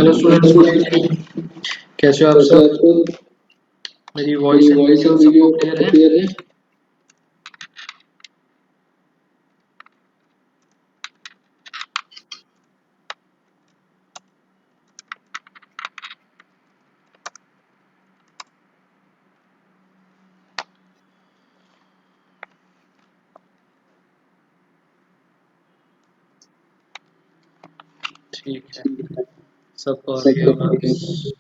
Hello students, good evening. कैसे हो आप कैसे सब? आपको मेरी मेरी voice and voice video and सबको वीडियो क्लियर है? क्लियर है? ठीक है, सबको आ रही है सबको आवाज।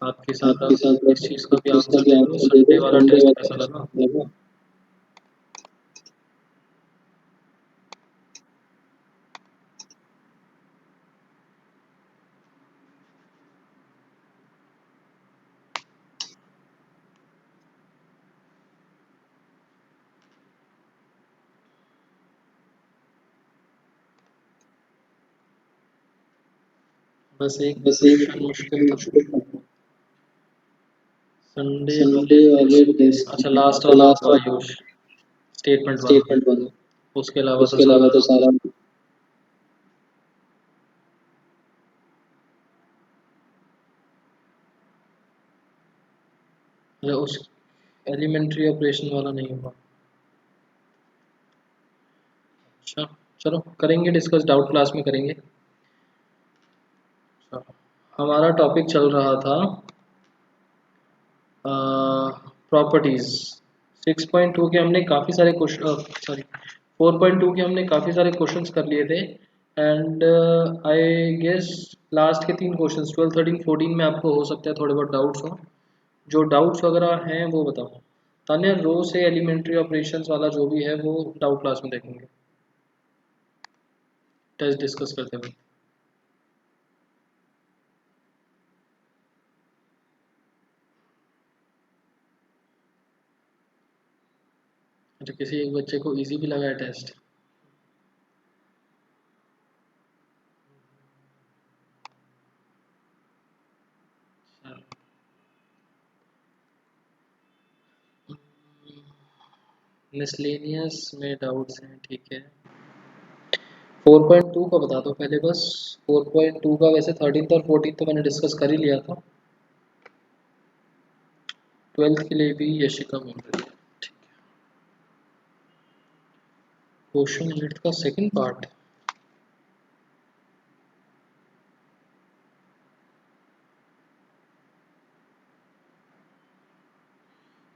आपके साथ आपके आप साथ इस चीज का भी इसका आंसर भी दे दो, आंसर दे संडे दो। वाला संडे टेस्ट वाला कैसा टेस्ट लगा? लगा? बस एक बस एक क्वेश्चन मुश्किल था, मुश्किल था। संडे संडे वाले वाले टेस्ट में। टेस्ट अच्छा, में। लास्ट अच्छा, वाला लास्ट होगा वाला आयुष, स्टेटमेंट वाला। स्टेटमेंट वाला। उसके अलावा तो उसके अलावा सारा तो सारा उस एलिमेंट्री ऑपरेशन वाला नहीं होगा। अच्छा, चलो करेंगे डिस्कस, डाउट क्लास में करेंगे। अच्छा, हमारा टॉपिक चल रहा था प्रॉपर्टीज। 6.2 के हमने काफ़ी सारे क्वेश्चन, सॉरी 4.2 के हमने काफ़ी सारे क्वेश्चंस कर लिए थे। एंड आई गेस लास्ट के 3 क्वेश्चंस 12, 13, 14 में आपको हो सकता है थोड़े बहुत डाउट्स हो। जो डाउट्स वगैरह हैं वो बताओ। तान्या, रो से एलिमेंट्री ऑपरेशंस वाला जो भी है वो डाउट क्लास में देखेंगे, टेस्ट डिस्कस करते हुए। अच्छा, किसी एक बच्चे को इजी भी लगा है टेस्ट? मिसलेनियस में डाउट्स हैं, ठीक है। 4.2 का बता दो पहले बस। 4.2 का वैसे 13th और 14th तो मैंने डिस्कस कर ही लिया था। 12th के लिए भी यशिका बोल रही है, ठीक है। क्वेश्चन 8 का सेकंड पार्ट।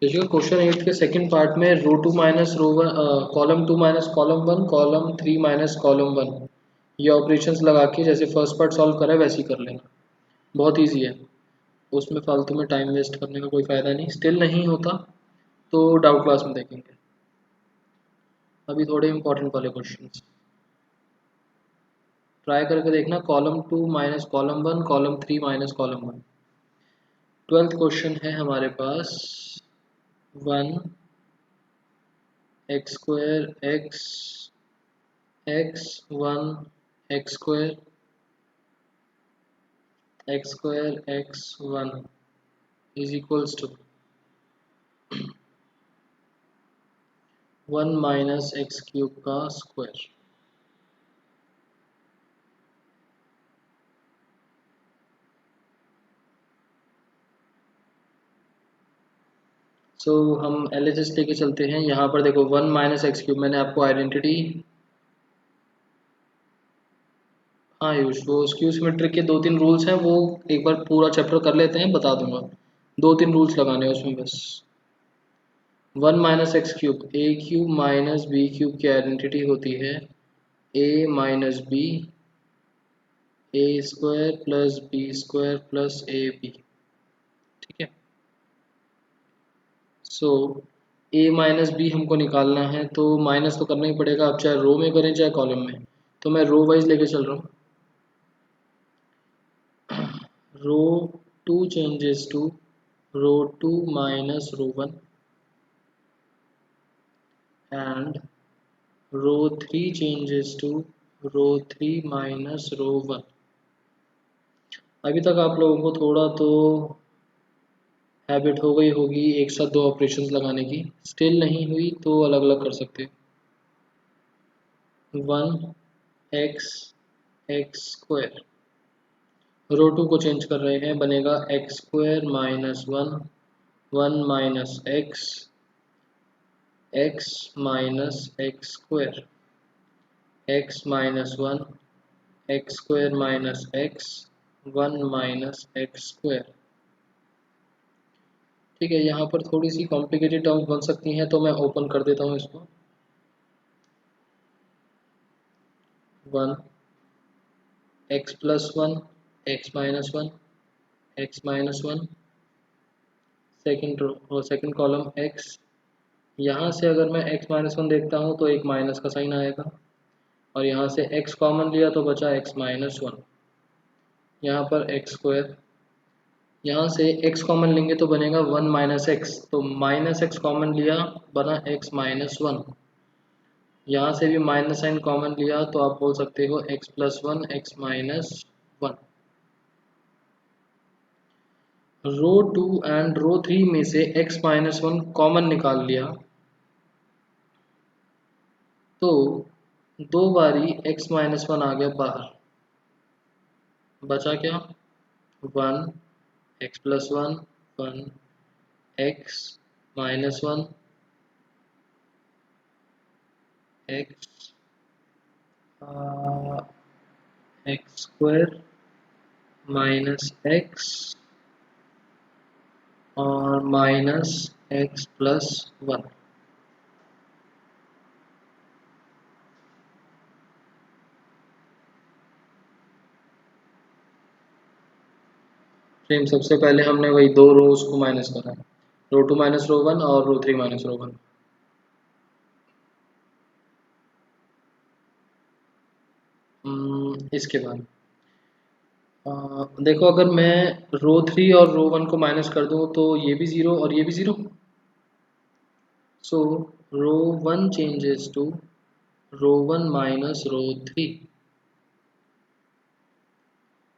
देखिए, क्वेश्चन 8 के सेकंड पार्ट में रो 2 minus row 1, column 2 minus column 1, column 3 minus column 1, ये ऑपरेशंस लगा के जैसे फर्स्ट पार्ट सॉल्व करा है वैसे ही कर लेना। बहुत ईजी है, उसमें फालतू में टाइम वेस्ट करने का कोई फ़ायदा नहीं। स्टिल नहीं होता तो डाउट क्लास में देखेंगे। अभी थोड़े इंपॉर्टेंट वाले क्वेश्चन ट्राई करके देखना। Column 2 minus column 1, column 3 minus column 1। 12th question है हमारे पास 1 x square x x 1 x square x 1 is equals to 1 minus x cube का स्क्वायर। सो हम LHS लेके चलते हैं। यहाँ पर देखो 1 माइनस एक्स क्यूब, मैंने आपको आइडेंटिटी, हाँ यूज वो स्क्यू सिमेट्रिक के 2-3 रूल्स हैं, वो एक बार पूरा चैप्टर कर लेते हैं, बता दूंगा। 2-3 रूल्स लगाने हैं उसमें बस। 1 minus x cube, A cube minus B cube की आइडेंटिटी होती है A minus B, A square plus B square plus A B, ठीक है। सो ए माइनस बी हमको निकालना है तो माइनस तो करना ही पड़ेगा, आप चाहे रो में करें चाहे कॉलम में। तो मैं रो वाइज लेके चल रहा हूँ। रो 2 changes to row 2 minus row 1 and row 3 changes to row 3 minus रो 1। अभी तक आप लोगों को थोड़ा तो हैबिट हो गई होगी एक साथ दो ऑपरेशंस लगाने की। स्टिल नहीं हुई तो अलग अलग कर सकते हैं। 1 x x square, row two को चेंज कर रहे हैं, बनेगा x square minus one, one minus x, x minus x square, x minus one, x square minus x, one minus x square. ठीक है, यहाँ पर थोड़ी सी कॉम्प्लिकेटेड टर्म्स बन सकती हैं, तो मैं ओपन कर देता हूँ इसको। One x plus one, x minus one, x minus one, second row और सेकेंड कॉलम एक्स। यहाँ से अगर मैं x माइनस वन देखता हूँ तो एक माइनस का साइन आएगा, और यहाँ से x कॉमन लिया तो बचा x माइनस वन, यहाँ पर एक्स स्क्वायर, यहाँ से x कॉमन लेंगे तो बनेगा वन माइनस एक्स, तो माइनस एक्स कॉमन लिया बना x माइनस वन, यहाँ से भी माइनस साइन कॉमन लिया तो आप बोल सकते हो x plus one, x minus one. Row two and row three में से x माइनस वन कॉमन निकाल लिया तो दो बारी x माइनस वन आ गया बाहर, बचा क्या, one x plus one, one x minus one, X x square minus X और minus X plus one. Friend सबसे पहले हमने वही दो रोज को माइनस करा, row two minus row one और row three minus row one. इसके बाद देखो, अगर मैं रो थ्री और रो वन को माइनस कर दूं तो ये भी ज़ीरो और ये भी zero, so row one changes to row one minus row three,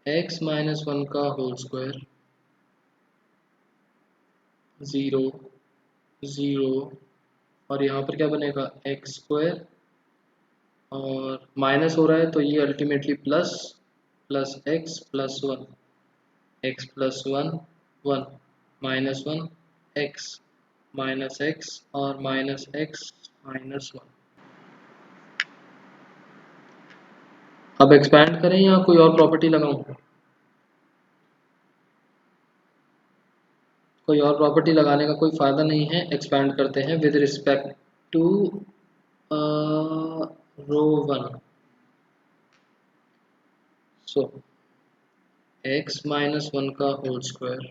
x minus one का होल स्क्वायर, ज़ीरो ज़ीरो, और यहाँ पर क्या बनेगा एक्स स्क्वायर, और माइनस हो रहा है तो ये ultimately plus, plus X plus one, x plus one, one minus one x minus X और माइनस एक्स माइनस वन। अब एक्सपैंड करें या कोई और प्रॉपर्टी लगाऊं? कोई और प्रॉपर्टी लगाने का कोई फ़ायदा नहीं है, एक्सपैंड करते हैं with respect to row one. So X minus one का whole square,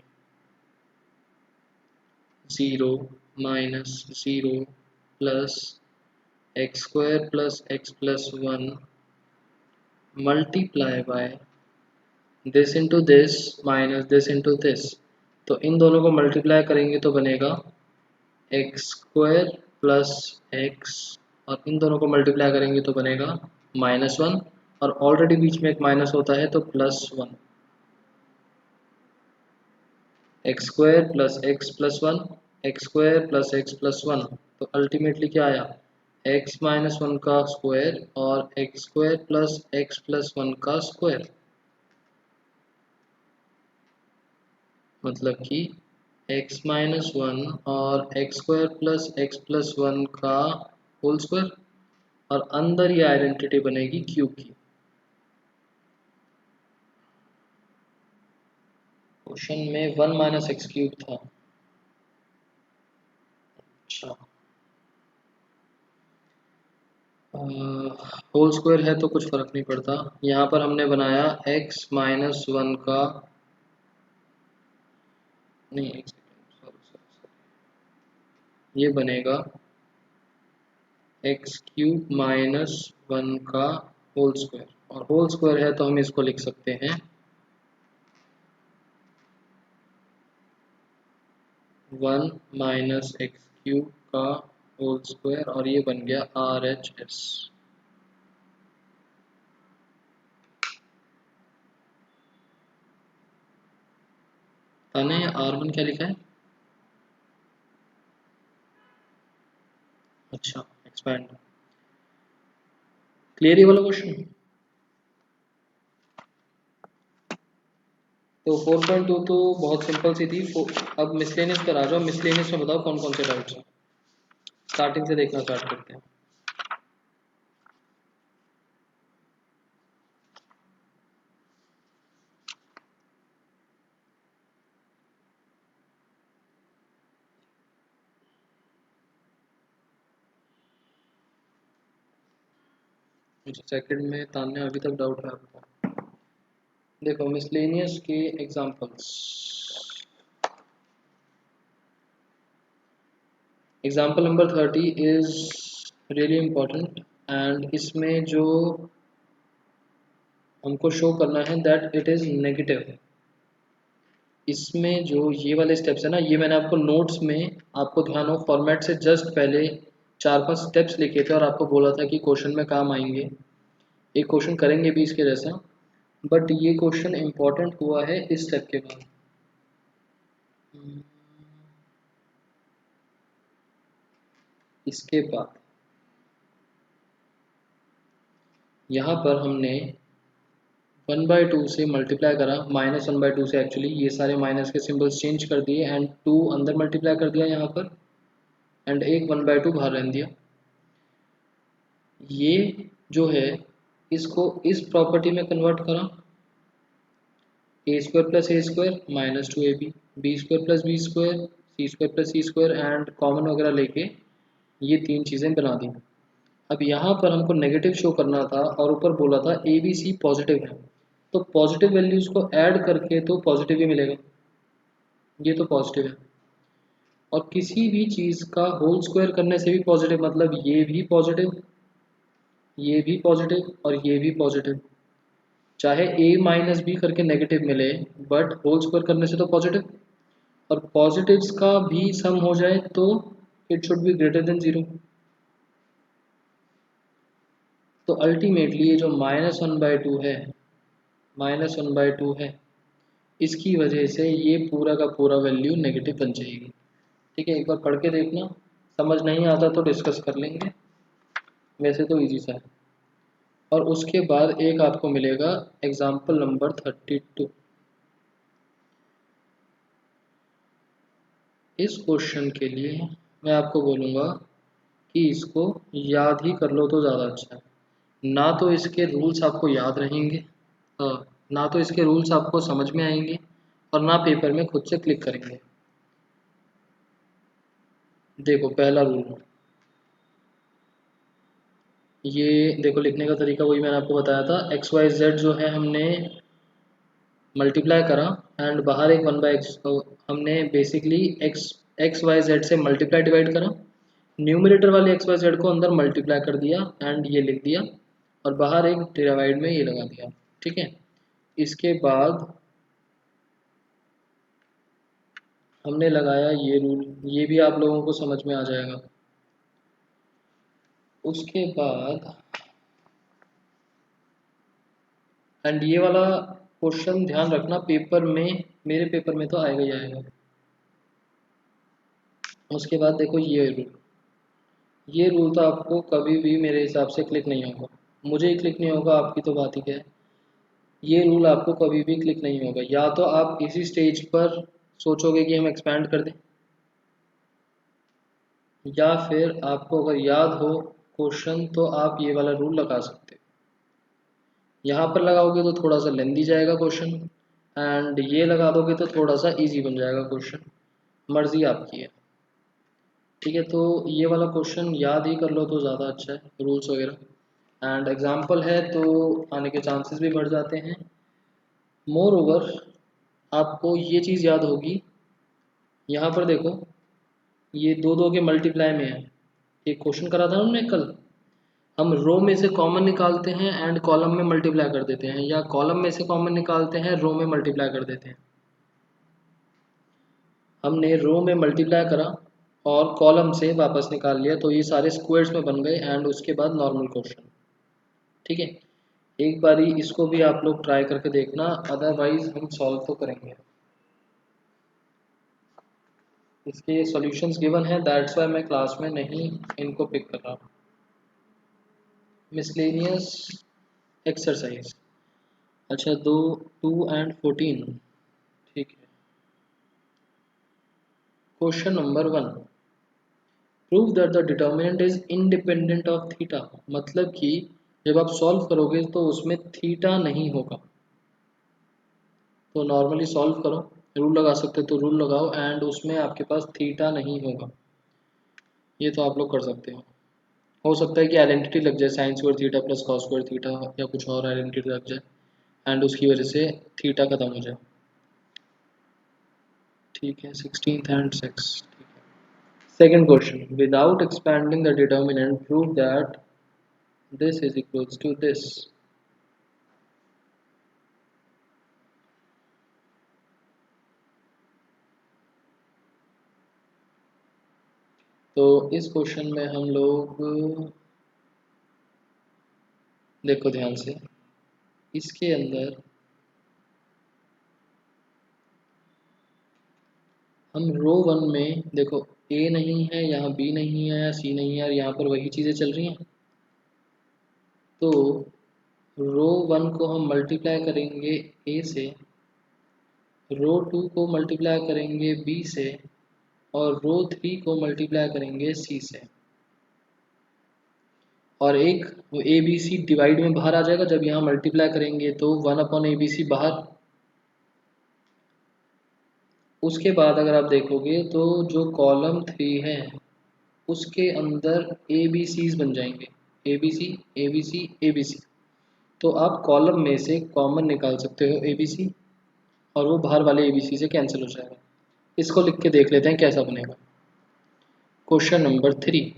zero minus zero plus X square plus X plus one multiply by this into this minus this into this, तो इन दोनों को multiply करेंगे तो बनेगा x square plus x, और इन दोनों को मल्टीप्लाई करेंगे तो बनेगा माइनस वन, और ऑलरेडी बीच में एक माइनस होता है तो plus one, x square plus one, x square plus X plus one, तो अल्टीमेटली क्या आया, एक्स माइनस वन का स्क्वायर और X square plus X plus one का स्क्वायर, मतलब कि एक्स माइनस वन और X square plus X plus one का होल स्क्वायर, और अंदर ये आइडेंटिटी बनेगी क्यूब की। क्वेश्चन में वन माइनस एक्स क्यूब था। अच्छा, होल स्क्वायर है तो कुछ फर्क नहीं पड़ता, यहाँ पर हमने बनाया एक्स माइनस वन का, नहीं एक सेकेंड, ये बनेगा एक्स क्यूब माइनस वन का होल स्क्वायर, और होल स्क्वायर है तो हम इसको लिख सकते हैं वन माइनस एक्स क्यूब का होल स्क्वायर, और ये बन गया आर एच एस। ताने आर वन क्या लिखा है? अच्छा, एक्सपैंड। क्लियर ये वाला क्वेश्चन? तो 4.2 तो बहुत सिंपल सी थी। अब मिसलेनियस पर आ जाओ। मिसलेनियस में बताओ कौन कौन से डाउट्स हैं। स्टार्टिंग से देखना स्टार्ट करते हैं। सेकंड में तान्या अभी तक डाउट है आपको। देखो मिसलेनियस के examples. Example number 30 is really important and इसमें जो हमको शो करना है दैट इट इज़ नेगेटिव। इसमें जो ये वाले स्टेप्स है ना, ये मैंने आपको नोट्स में, आपको ध्यान हो फॉर्मेट से जस्ट पहले 4-5 स्टेप्स लिखे थे और आपको बोला था कि क्वेश्चन में काम आएंगे। एक क्वेश्चन करेंगे भी इसके जैसा, बट ये क्वेश्चन इम्पोर्टेंट हुआ है इस स्टेप के बाद। इसके बाद यहाँ पर हमने 1/2 से मल्टीप्लाई करा, -1/2 से एक्चुअली ये सारे माइनस के सिंबल्स चेंज कर दिए एंड 2 अंदर मल्टीप्लाई कर दिया यहाँ पर एंड एक 1/2 बाहर रहने दिया। ये जो है इसको इस प्रॉपर्टी में कन्वर्ट करा, a² + a² -2ab, b² + b², c² + c² and common वगैरह लेके ये तीन चीज़ें बना दी। अब यहाँ पर हमको नेगेटिव शो करना था और ऊपर बोला था ए बी सी पॉजिटिव है, तो पॉजिटिव वैल्यूज़ को ऐड करके तो पॉजिटिव ही मिलेगा। ये तो पॉजिटिव है और किसी भी चीज़ का होल स्क्वायर करने से भी पॉजिटिव, मतलब ये भी पॉजिटिव, ये भी पॉजिटिव और ये भी पॉजिटिव। चाहे a - b करके नेगेटिव मिले बट होल स्क्वायर करने से तो पॉजिटिव, और पॉजिटिव्स का भी सम हो जाए तो it should be greater than 0। तो अल्टीमेटली ये जो -1/2 है, -1/2 है, इसकी वजह से ये पूरा का पूरा वैल्यू नेगेटिव बन जाएगी। ठीक है, एक बार पढ़ के देखना, समझ नहीं आता तो डिस्कस कर लेंगे, वैसे तो इजी सा है। और उसके बाद एक आपको मिलेगा एग्जाम्पल नंबर 32। इस क्वेश्चन के लिए मैं आपको बोलूँगा कि इसको याद ही कर लो तो ज़्यादा अच्छा है। ना तो इसके रूल्स आपको याद रहेंगे, ना तो इसके रूल्स आपको समझ में आएंगे और ना पेपर में खुद से क्लिक करेंगे। देखो पहला रूल, ये देखो लिखने का तरीका वही मैंने आपको बताया था। एक्स वाई जेड जो है हमने मल्टीप्लाई करा एंड बाहर एक 1/x, हमने basically x x Y z से मल्टीप्लाई डिवाइड करा, न्यूमरेटर वाले एक्स वाई जेड को अंदर मल्टीप्लाई कर दिया एंड ये लिख दिया और बाहर एक डिवाइड में ये लगा दिया। ठीक है, इसके बाद हमने लगाया ये रूल, ये भी आप लोगों को समझ में आ जाएगा। उसके बाद एंड ये वाला क्वेश्चन ध्यान रखना पेपर में, मेरे पेपर में तो आएगा ही आएगा। उसके बाद देखो ये रूल तो आपको कभी भी मेरे हिसाब से क्लिक नहीं होगा, मुझे ही क्लिक नहीं होगा, आपकी तो बात ही क्या है। ये रूल आपको कभी भी क्लिक नहीं होगा, या तो आप इसी स्टेज पर सोचोगे कि हम एक्सपैंड कर दें, या फिर आपको अगर याद हो क्वेश्चन तो आप ये वाला रूल लगा सकते हो। यहाँ पर लगाओगे तो थोड़ा सा लेंदी जाएगा क्वेश्चन एंड ये लगा दोगे तो थोड़ा सा इजी बन जाएगा क्वेश्चन, मर्जी आपकी है। ठीक है, तो ये वाला क्वेश्चन याद ही कर लो तो ज़्यादा अच्छा है, रूल्स वगैरह एंड एग्जाम्पल है तो आने के चांसेस भी बढ़ जाते हैं। मोर ओवर आपको ये चीज़ याद होगी, यहाँ पर देखो ये दो दो के मल्टीप्लाई में है। एक क्वेश्चन करा था ना हमने कल, हम रो में से कॉमन निकालते हैं एंड कॉलम में मल्टीप्लाई कर देते हैं, या कॉलम में से कॉमन निकालते हैं रो में मल्टीप्लाई कर देते हैं। हमने रो में मल्टीप्लाई करा और कॉलम से वापस निकाल लिया, तो ये सारे स्क्वायर्स में बन गए एंड उसके बाद नॉर्मल क्वेश्चन। ठीक है, एक बारी इसको भी आप लोग ट्राई करके देखना, अदरवाइज हम सॉल्व तो करेंगे। इसके सॉल्यूशंस गिवन है, दैट्स वाई मैं क्लास में नहीं इनको पिक कर रहा हूँ। मिसलेनियस एक्सरसाइज, अच्छा 2 एंड 14 ठीक है। Question number 1, prove that the determinant is independent of theta. मतलब कि जब आप सॉल्व करोगे तो उसमें थीटा नहीं होगा। तो नॉर्मली सॉल्व करो, रूल लगा सकते हो तो रूल लगाओ, एंड उसमें आपके पास थीटा नहीं होगा। ये तो आप लोग कर सकते हो सकता है कि आइडेंटिटी लग जाए, sign square theta plus cos square theta, या कुछ और आइडेंटिटी लग जाए एंड उसकी वजह से थीटा खत्म हो जाए। ठीक है, 16th and 6। Second question, without expanding the determinant prove that this is equals to this. तो इस क्वेश्चन में हम लोग, देखो ध्यान से, इसके अंदर हम रो 1 में देखो, ए नहीं है, यहाँ बी नहीं है, सी नहीं है, और यहाँ पर वही चीज़ें चल रही हैं। तो रो 1 को हम मल्टीप्लाई करेंगे ए से, रो 2 को मल्टीप्लाई करेंगे बी से, और रो 3 को मल्टीप्लाई करेंगे सी से। और एक वो ए बी सी डिवाइड में बाहर आ जाएगा, जब यहाँ मल्टीप्लाई करेंगे तो 1/ABC बाहर। उसके बाद अगर आप देखोगे तो जो कॉलम 3 है उसके अंदर ए बी सीज बन जाएंगे, A B C A B C A B C. तो आप कॉलम में से कॉमन निकाल सकते हो ए बी सी, और वो बाहर वाले ए बी सी से कैंसिल हो जाएगा। इसको लिख के देख लेते हैं कैसा बनेगा। Question number 3,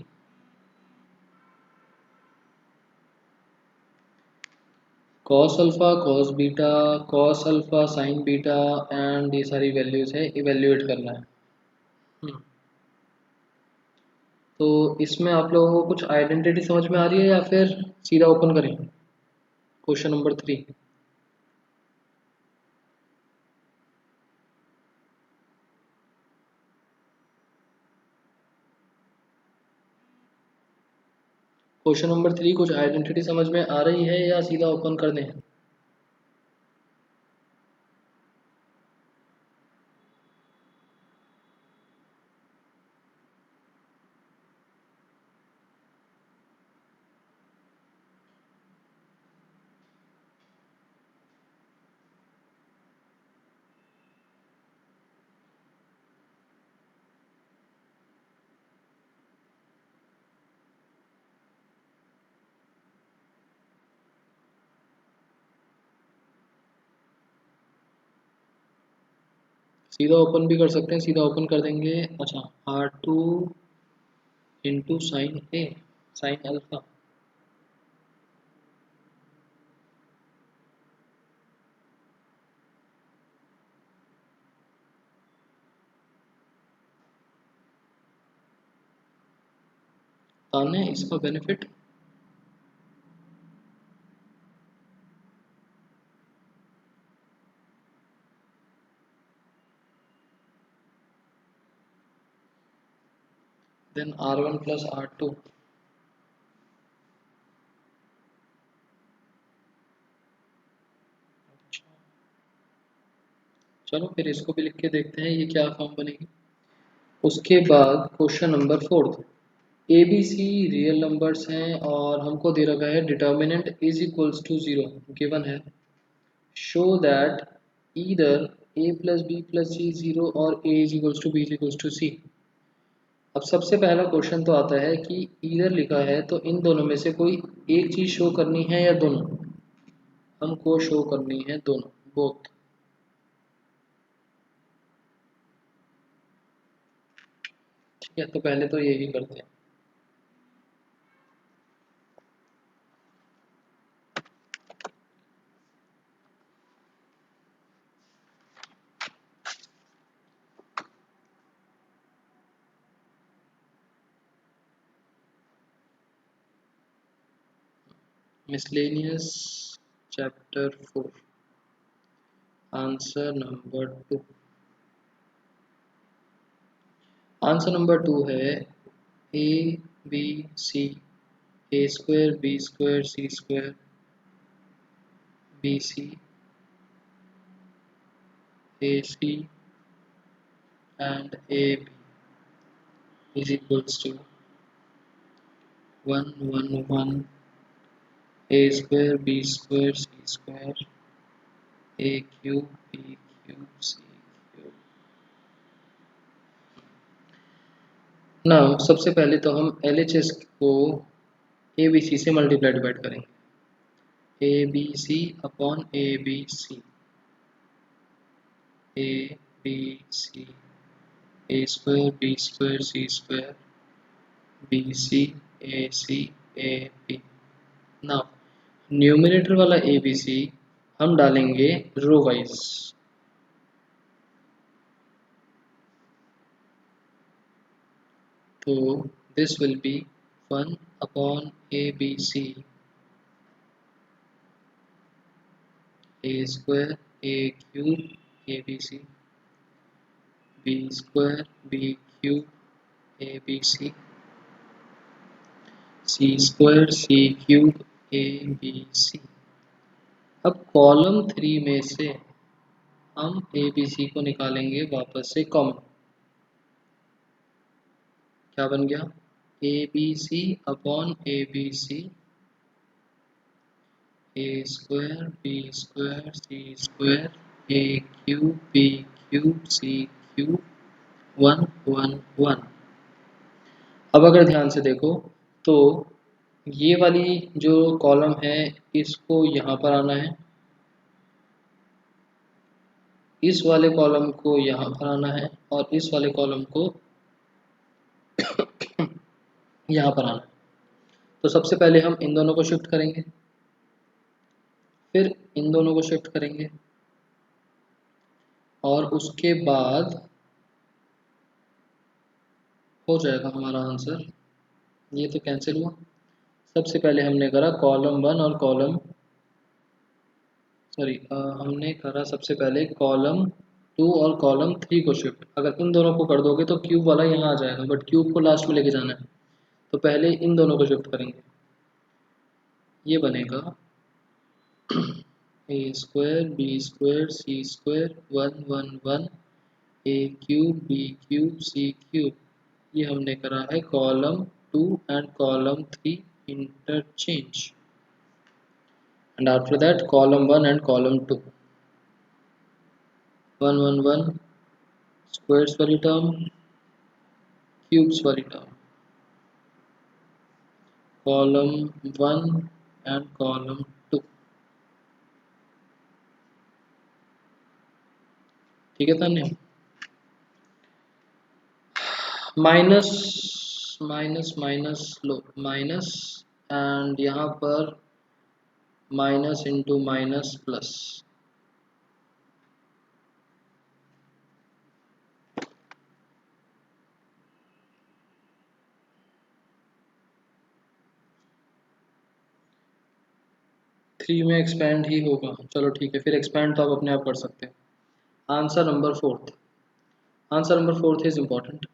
cos alpha cos beta cos alpha sign beta and ये सारी वैल्यूज है, इवेल्युएट करना है। तो इसमें आप लोगों को कुछ आइडेंटिटी समझ में आ रही है या फिर सीधा ओपन करें क्वेश्चन नंबर 3? क्वेश्चन नंबर 3 कुछ आइडेंटिटी समझ में आ रही है या सीधा ओपन कर दें? सीधा ओपन भी कर सकते हैं, सीधा ओपन कर देंगे। अच्छा, R2 इंटू साइन ए, साइन अल्फा। ताने इसका benefit, then R1 plus R2। चलो फिर इसको भी लिख के देखते हैं ये क्या फॉर्म बनेगी। उसके बाद question number 4, A B C real numbers हैं और हमको दे रखा है determinant is equals to 0 given है। Show that either A plus B plus C 0 और A is equals to B is equals to C. अब सबसे पहला क्वेश्चन तो आता है कि ईदर लिखा है तो इन दोनों में से कोई एक चीज शो करनी है या दोनों? हमको शो करनी है दोनों, बोथ। ठीक है, तो पहले तो यही करते हैं। Miscellaneous chapter 4, answer number 2। Answer number 2 है A B C, A square B square C square B C AC and AB is equals to 1 1 1 A square B square C square A cube B cube C cube। Now सबसे पहले तो हम LHS को ABC से multiply divide करेंगे। ABC upon ABC ABC A square B square C square BC AC AB। Now numerator वाला ABC हम डालेंगे रो वाइज, तो this will B 1 upon ABC A square A cube ABC B square B cube ABC C square C cube ABC। अब column 3 में से हम ABC को निकालेंगे वापस से कॉमन। क्या बन गया? ABC upon ABC A square B square C square A cube B cube C cube 1 1 1। अब अगर ध्यान से देखो तो ये वाली जो कॉलम है इसको यहाँ पर आना है, इस वाले कॉलम को यहाँ पर आना है और इस वाले कॉलम को यहाँ पर आना है। तो सबसे पहले हम इन दोनों को शिफ्ट करेंगे, फिर इन दोनों को शिफ्ट करेंगे और उसके बाद हो जाएगा हमारा आंसर। ये तो कैंसिल हुआ। सबसे पहले हमने करा कॉलम 1 और कॉलम हमने करा सबसे पहले कॉलम 2 और कॉलम 3 को शिफ्ट। अगर इन दोनों को कर दोगे तो क्यूब वाला यहाँ आ जाएगा, बट क्यूब को लास्ट में लेके जाना है, तो पहले इन दोनों को शिफ्ट करेंगे। ये बनेगा A square B square C square 1 1 1 A cube B cube C cube. ये हमने करा है column 2 and column 3 interchange, and after that column 1 and column 2 1 1 1 squares वाली टर्म क्यूब्स वाली टर्म, कॉलम 1 एंड कॉलम 2। ठीक है Tanya? Minus minus minus low minus, and यहाँ पर minus into minus plus. Three में एक्सपेंड ही होगा। चलो ठीक है, फिर एक्सपेंड तो आप अपने आप कर सकते हैं। Answer number fourth, answer number fourth is important.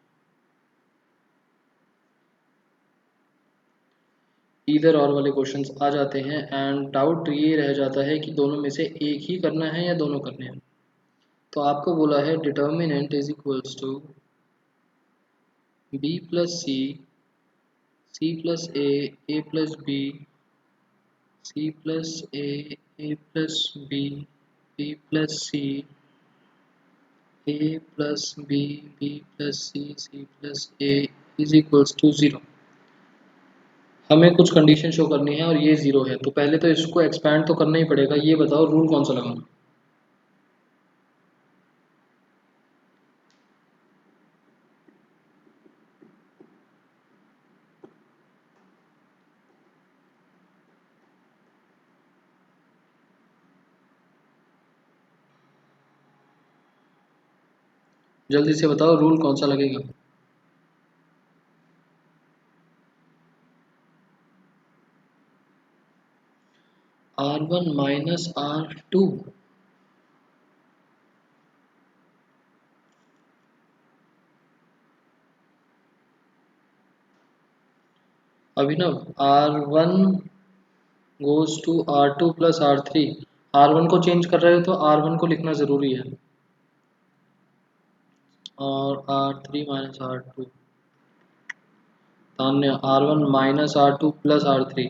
इधर और वाले क्वेश्चंस आ जाते हैं एंड डाउट ये रह जाता है कि दोनों में से एक ही करना है या दोनों करने हैं। तो आपको बोला है determinant is equals to B plus C plus A plus B, C plus A plus B plus C, A plus B plus C plus A is equals to 0। हमें कुछ कंडीशन शो करनी है और ये 0 है, तो पहले तो इसको एक्सपैंड तो करना ही पड़ेगा। ये बताओ रूल कौन सा लगाऊं? जल्दी से बताओ रूल कौन सा लगेगा? R1 minus R2। Abhinav, R1 goes to R2 plus R3। R1 को चेंज कर रहे हो तो R1 को लिखना ज़रूरी है। और R3 minus R2 Tanya R1 minus R2 plus R3।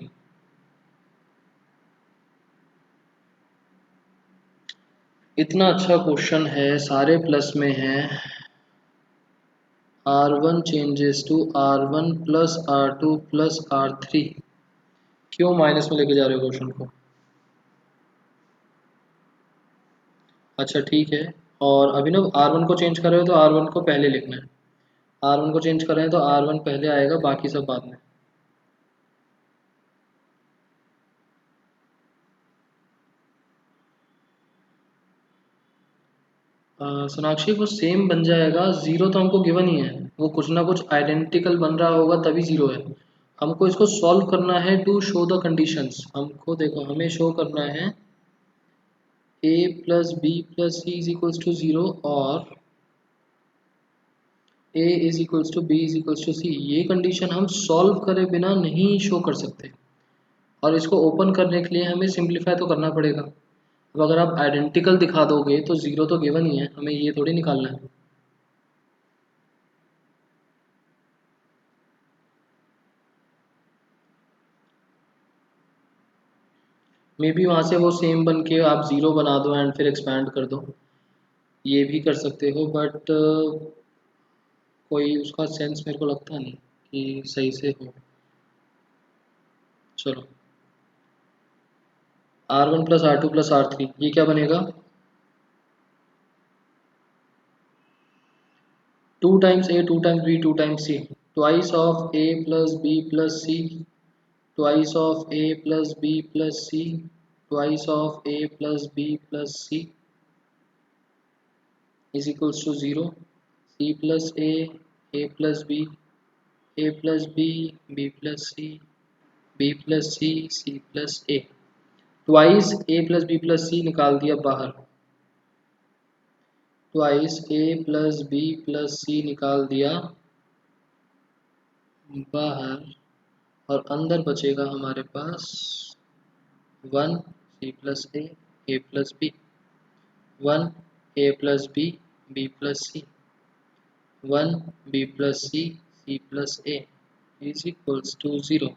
इतना अच्छा क्वेश्चन है, सारे प्लस में है। R1 changes to R1 plus R2 plus R3। क्यों माइनस में लेके जा रहे हो क्वेश्चन को? अच्छा ठीक है। और अभिनव R1 को चेंज कर रहे हो तो R1 को पहले लिखना है। R1 को चेंज कर रहे हैं तो R1 पहले आएगा, बाकी सब बाद में। सोनाक्षी वो सेम बन जाएगा, जीरो तो हमको गिवन ही है। वो कुछ ना कुछ आइडेंटिकल बन रहा होगा तभी जीरो है। हमको इसको सॉल्व करना है टू शो द कंडीशंस। हमको देखो, हमें शो करना है a plus B plus C is equals to zero और a is equals to B is equals to C. ये कंडीशन हम सॉल्व करे बिना नहीं शो कर सकते, और इसको ओपन करने के लिए हमें सिंप्लीफाई तो करना पड़ेगा। अब अगर आप आइडेंटिकल दिखा दोगे तो जीरो तो गिवन ही है, हमें ये थोड़ी निकालना है। मे बी वहाँ से वो सेम बन के आप ज़ीरो बना दो एंड फिर एक्सपैंड कर दो, ये भी कर सकते हो। बट कोई उसका सेंस मेरे को लगता नहीं कि सही से हो। चलो, R1 plus R2 plus R3 ये क्या बनेगा? 2 times A 2 times B 2 times C, twice of A plus B plus C, twice of A plus B plus C, twice of A plus B plus C is equals to zero. C plus A plus B, A plus B plus C, B plus C plus A। Twice A plus B plus C निकाल दिया बाहर, twice A plus B plus C निकाल दिया बाहर, और अंदर बचेगा हमारे पास one C plus A plus B, one A plus B plus C, one B plus C plus A is equals to zero.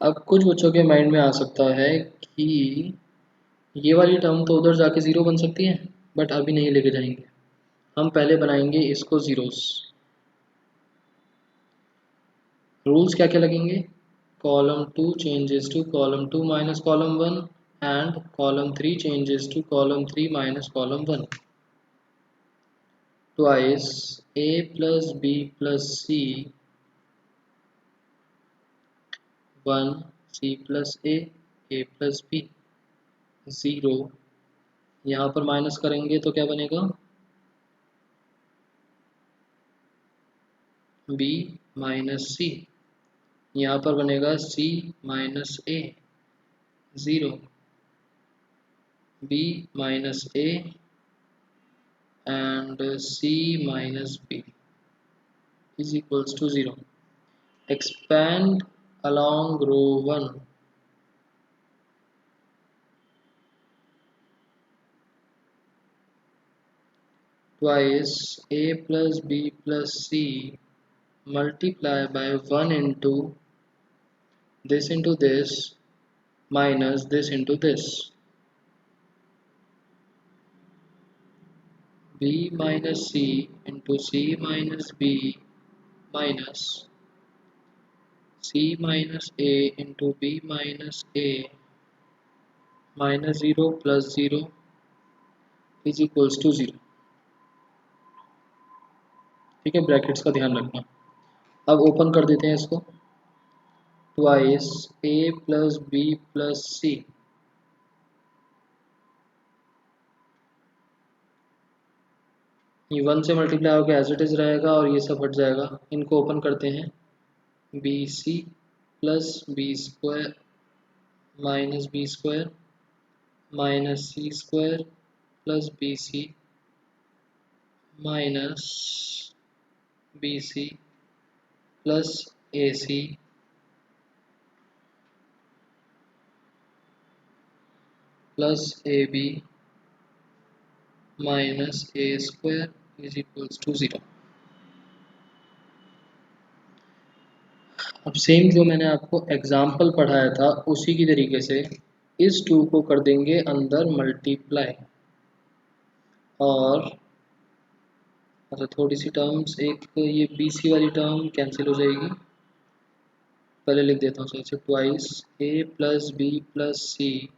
अब कुछ बच्चों के माइंड में आ सकता है कि ये वाली टर्म तो उधर जाके ज़ीरो बन सकती है, बट अभी नहीं लेके जाएंगे। हम पहले बनाएंगे इसको ज़ीरोस। रूल्स क्या क्या लगेंगे? Column 2 changes to column 2 minus column 1 and column 3 changes to column 3 minus column 1। Twice A plus B plus C, one C plus A plus B, zero. यहाँ पर माइनस करेंगे तो क्या बनेगा? B minus C। यहाँ पर बनेगा C minus A, zero. B minus A and C minus B is equals to 0. Expand along row 1. Twice A plus B plus C multiply by 1 into this minus this into this. B minus C into C minus B minus C minus A into B minus A minus 0 plus 0 is equals to 0. ठीक है, brackets का ध्यान रखना। अब open कर देते हैं इसको। Twice A plus B plus C, ये 1 से मल्टीप्लाई होकर एज इट इज रहेगा और ये सब हट जाएगा। इनको ओपन करते हैं। BC plus B square minus B square minus C square plus BC minus BC plus AC plus AB minus A square is equals to 0। अब सेम जो मैंने आपको एग्जाम्पल पढ़ाया था उसी की तरीके से इस 2 को कर देंगे अंदर मल्टीप्लाई, और अच्छा थोड़ी सी टर्म्स, एक ये BC वाली टर्म कैंसिल हो जाएगी। पहले लिख देता हूँ सही से, twice A plus B plus C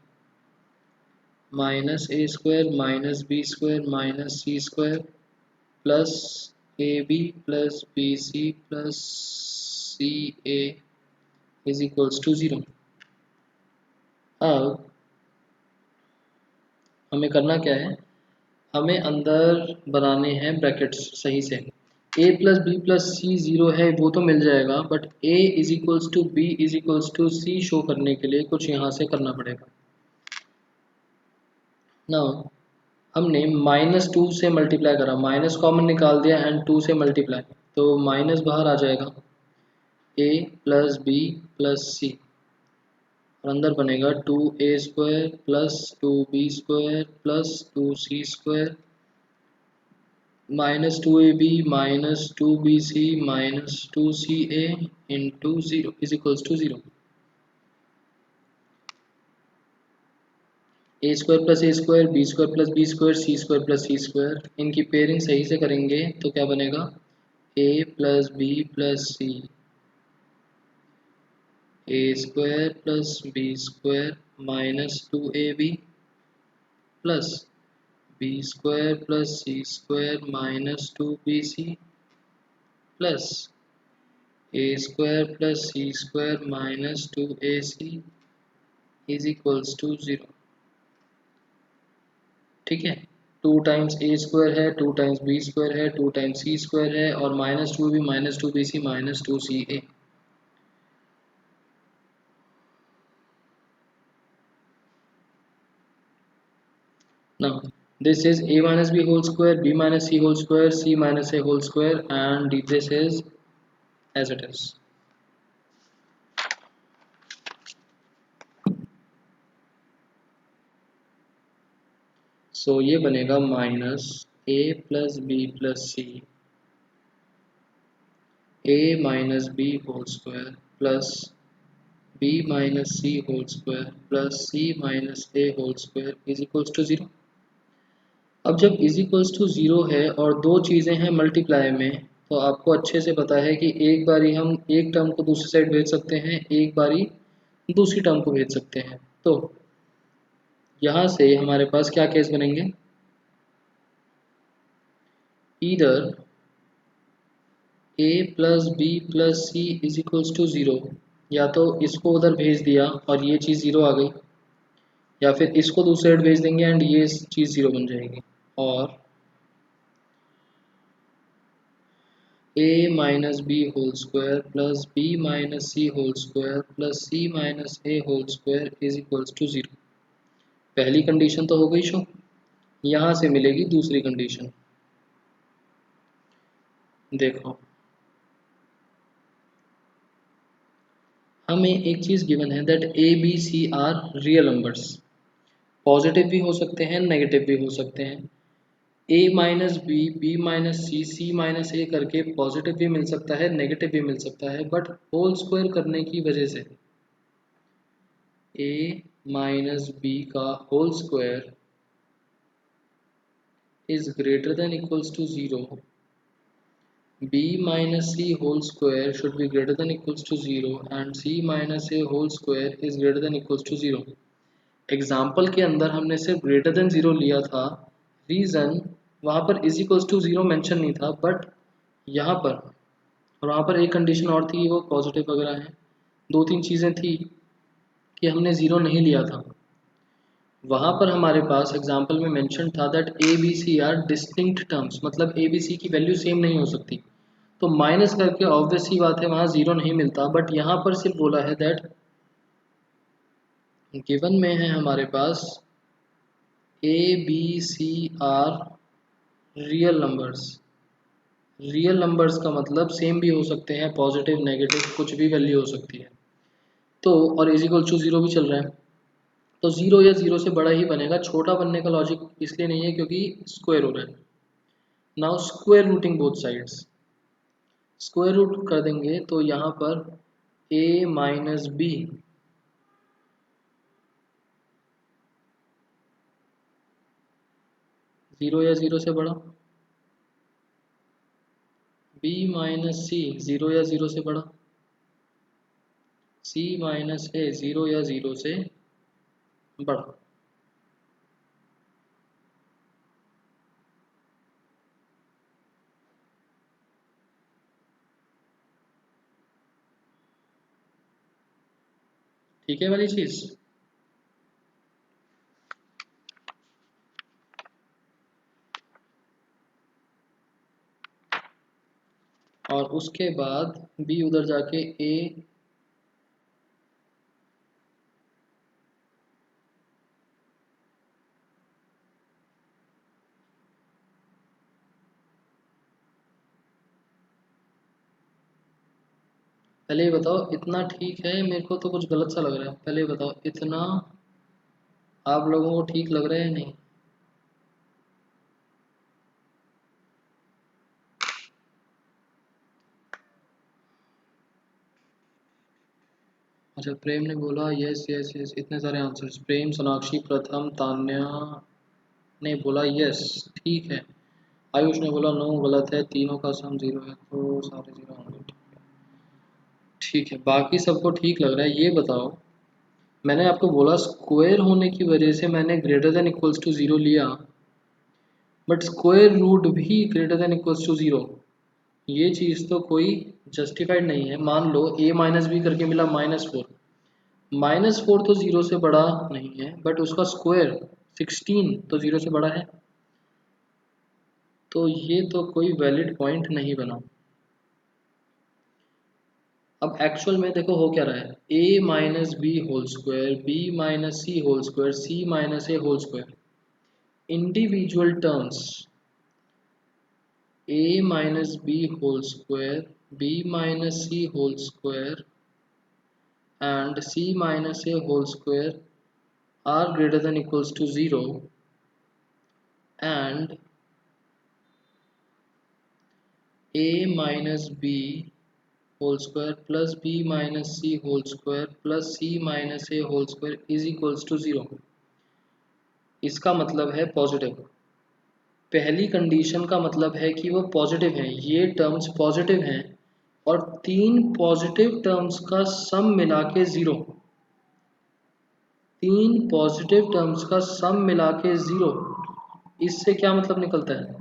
minus A square minus B square minus C square plus AB plus BC plus CA is equals to 0। अब हमें करना क्या है, हमें अंदर बनाने हैं ब्रैकेट्स सही से। a plus B plus C 0 है वो तो मिल जाएगा, but a is equals to B is equals to C show करने के लिए कुछ यहाँ से करना पड़ेगा। नाउ हमने -2 से मल्टीप्लाई करा, माइनस कॉमन निकाल दिया एंड 2 से मल्टीप्लाई, तो माइनस बाहर आ जाएगा, a plus B plus C, और अंदर बनेगा 2a square plus 2b square plus 2c square minus 2ab minus 2bc minus 2ca into 0 is equals to 0। A square plus A square B square plus B square C square plus C square, इनकी pairing सही से करेंगे तो क्या बनेगा, A plus B plus C, A square plus B square minus 2ab plus B square plus C square minus 2bc plus A square plus C square minus 2ac is equals to 0। ठीक है, 2 times A square है, 2 times B square है, 2 times C square है, और minus 2b minus 2bc minus 2ca। Now this is a minus b whole square, b minus c whole square, c minus a whole square, and this is as it is. So ये बनेगा minus a plus B plus C, a minus B whole square plus b minus C whole square plus c minus a whole square is equals to 0। अब जब is equals to 0 है और दो चीज़ें हैं multiply में, तो आपको अच्छे से पता है कि एक बारी हम एक टर्म को दूसरी साइड भेज सकते हैं, एक बारी दूसरी टर्म को भेज सकते हैं। तो यहाँ से हमारे पास क्या केस बनेंगे, either a plus B plus C is equals to 0, या तो इसको उधर भेज दिया और ये चीज़ 0 आ गई, या फिर इसको दूसरी साइड भेज देंगे एंड ये चीज़ 0 बन जाएगी, और a minus B whole square plus B minus C whole square plus C minus A whole square is equals to 0। पहली कंडीशन तो हो गई शो, यहाँ से मिलेगी दूसरी कंडीशन। देखो हमें एक चीज़ गिवन है that A B C are real numbers, positive भी हो सकते हैं नेगेटिव भी हो सकते हैं। a minus B B minus C C minus A करके पॉजिटिव भी मिल सकता है नेगेटिव भी मिल सकता है, बट होल स्क्वायर करने की वजह से a माइनस बी का whole square is greater than equals to 0, b minus c whole square should be greater than equals to 0 and c minus a whole square is greater than equals to 0। Example के अंदर हमने सिर्फ greater than 0 लिया था, reason वहाँ पर is equals to 0 mention नहीं था, बट यहाँ पर और वहाँ पर एक कंडीशन और थी, वो पॉजिटिव वगैरह है, दो तीन चीज़ें थी कि हमने 0 नहीं लिया था। वहाँ पर हमारे पास एग्जाम्पल में मेंशन था that A B C are distinct terms, मतलब ए बी सी की वैल्यू सेम नहीं हो सकती, तो माइनस करके ऑब्वियस सी बात है वहाँ 0 नहीं मिलता, बट यहाँ पर सिर्फ बोला है दैट गिवन में है हमारे पास A B C are real numbers. Real numbers का मतलब सेम भी हो सकते हैं, पॉजिटिव नेगेटिव कुछ भी वैल्यू हो सकती है, तो और इज इक्वल टू 0 भी चल रहा है, तो 0 या 0 से बड़ा ही बनेगा। छोटा बनने का लॉजिक इसलिए नहीं है क्योंकि स्क्वायर हो रहा है, now square rooting both sides, square root कर देंगे तो यहाँ पर a माइनस बी, जीरो या जीरो से बड़ा, b माइनस सी, जीरो या जीरो से बड़ा, c माइनस ए, जीरो या जीरो से बड़ा। ठीक है वाली चीज। और उसके बाद b उधर जाके a, पहले ये बताओ इतना ठीक है, मेरे को तो कुछ गलत सा लग रहा है, पहले ये बताओ इतना आप लोगों को ठीक लग रहा है या नहीं। अच्छा प्रेम ने बोला यस यस यस, इतने सारे आंसर्स, प्रेम, सोनाक्षी, प्रथम, तान्या ने बोला यस, ठीक है। आयुष ने बोला नो, गलत है, तीनों का सम जीरो है तो सारे जीरो होंगे। ठीक है, बाकी सबको ठीक लग रहा है। ये बताओ, मैंने आपको बोला स्क्वायर होने की वजह से मैंने greater than equals to zero लिया, बट स्क्वायर रूट भी greater than equals to zero, ये चीज़ तो कोई जस्टिफाइड नहीं है। मान लो a माइनस बी करके मिला -4, -4 तो जीरो से बड़ा नहीं है, बट उसका स्क्वायर 16 तो जीरो से बड़ा है, तो ये तो कोई वैलिड पॉइंट नहीं बना। अब एक्चुअल में देखो हो क्या रहा है, a minus B whole square, B minus C whole square, C minus A whole square, individual terms a minus b whole square, b minus c whole square and c minus a whole square are greater than equals to 0, and a minus b whole square plus b minus c whole square plus c minus a whole square is equals to 0। इसका मतलब है positive. पहली condition का मतलब है कि वो positive हैं, ये टर्म्स पॉजिटिव हैं, और तीन पॉजिटिव टर्म्स का सम मिला के 0, तीन पॉजिटिव टर्म्स का सम मिला के 0। इससे क्या मतलब निकलता है,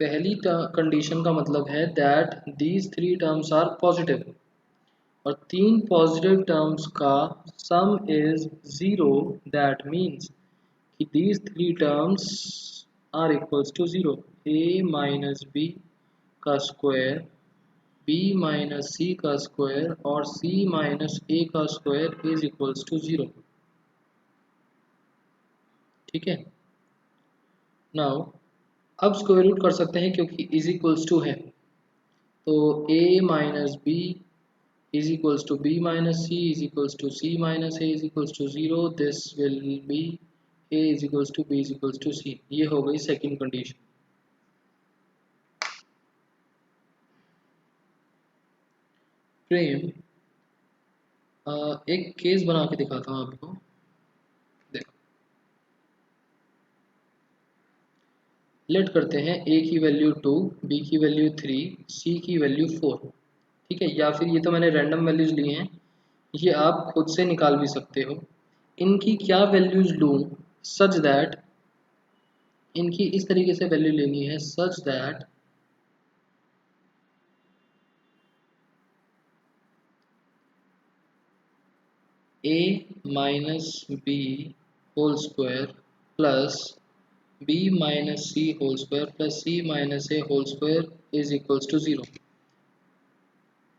पहली कंडीशन का मतलब है that these three terms are positive, और तीन पॉजिटिव टर्म्स का सम इज 0, दैट मीन्स कि these three terms are equals to 0। a minus B का स्क्वायर, b माइनस सी का स्क्वायर और c माइनस ए का स्क्वायर इज इक्वल्स टू 0। ठीक है, नाउ अब स्क्वायर रूट कर सकते हैं क्योंकि इज इक्वल्स टू है, तो a minus B is equals to B minus C is equals to C minus A is equals to 0, this will be a is equals to B is equals to C. ये हो गई second condition. प्रेम, एक case बना के दिखाता हूँ आपको, देखो लेट करते हैं a की वैल्यू 2, b की वैल्यू 3, c की वैल्यू 4। ठीक है, या फिर ये तो मैंने रैंडम वैल्यूज ली हैं, ये आप खुद से निकाल भी सकते हो। इनकी क्या वैल्यूज लूँ सच दैट, इनकी इस तरीके से वैल्यू लेनी है such that a minus B whole square plus b minus C whole square plus c minus A whole square is equals to 0।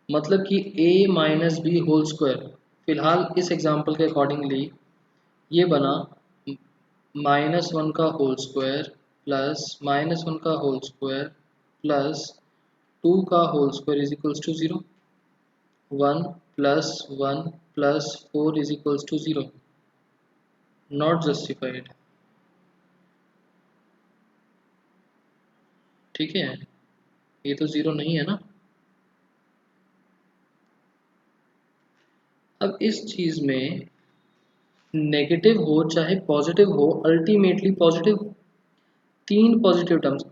मतलब कि a minus B whole square, फिलहाल इस एग्जांपल के अकॉर्डिंगली ये बना -1 का होल स्क्वायर प्लस -1 का whole square plus 2 का whole square is equals to 0, 1 plus 1 plus 4 is equals to 0, not justified. ठीक है, ये तो ज़ीरो नहीं है ना। अब इस चीज़ में नेगेटिव हो चाहे पॉजिटिव हो, अल्टीमेटली पॉजिटिव। तीन पॉजिटिव टर्म्स,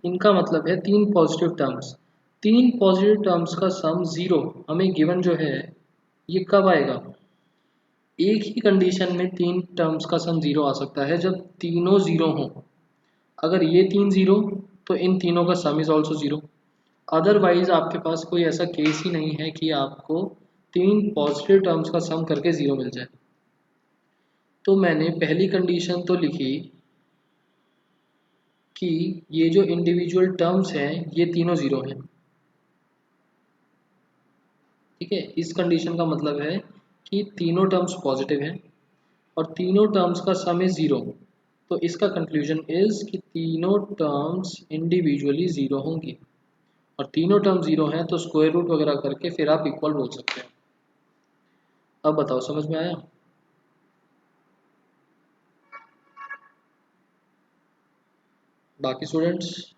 इनका मतलब है तीन पॉजिटिव टर्म्स। तीन पॉजिटिव टर्म्स का सम ज़ीरो हमें गिवन जो है, ये कब आएगा? एक ही कंडीशन में तीन टर्म्स का सम ज़ीरो आ सकता है, जब तीनों ज़ीरो हों। अगर ये तीन ज़ीरो, तो इन तीनों का सम इज़ ऑल्सो ज़ीरो। अदरवाइज आपके पास कोई ऐसा केस ही नहीं है कि आपको तीन पॉजिटिव टर्म्स का सम करके ज़ीरो मिल जाए। तो मैंने पहली कंडीशन तो लिखी कि ये जो इंडिविजुअल टर्म्स हैं ये तीनों ज़ीरो हैं। ठीक है, इस कंडीशन का मतलब है कि तीनों टर्म्स पॉजिटिव हैं और तीनों टर्म्स का सम इज़ ज़ीरो। तो इसका कंक्लूजन इज़ कि तीनों टर्म्स इंडिविजुअली ज़ीरो होंगी, और तीनों टर्म ज़ीरो हैं तो स्क्वायर रूट वगैरह करके फिर आप इक्वल बोल सकते हैं। अब बताओ, समझ में आया? बाकी students,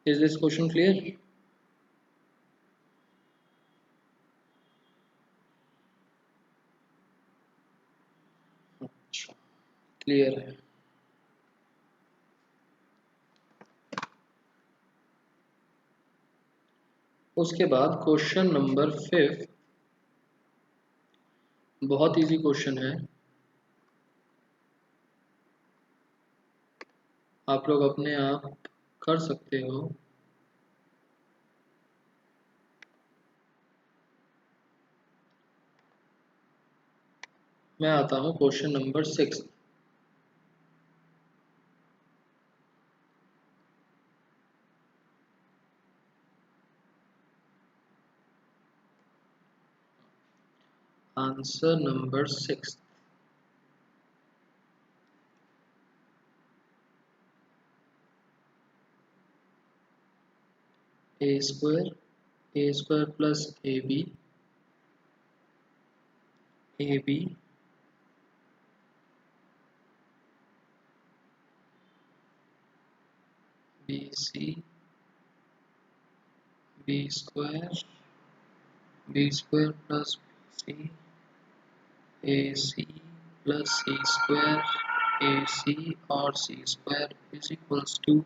is this question clear? अच्छा, क्लियर है। उसके बाद क्वेश्चन नंबर 5, बहुत इजी क्वेश्चन है, आप लोग अपने आप कर सकते हो। मैं आता हूँ question number 6। Answer number 6, A square plus A B B C B square plus C A C plus C square A C और C square is equals to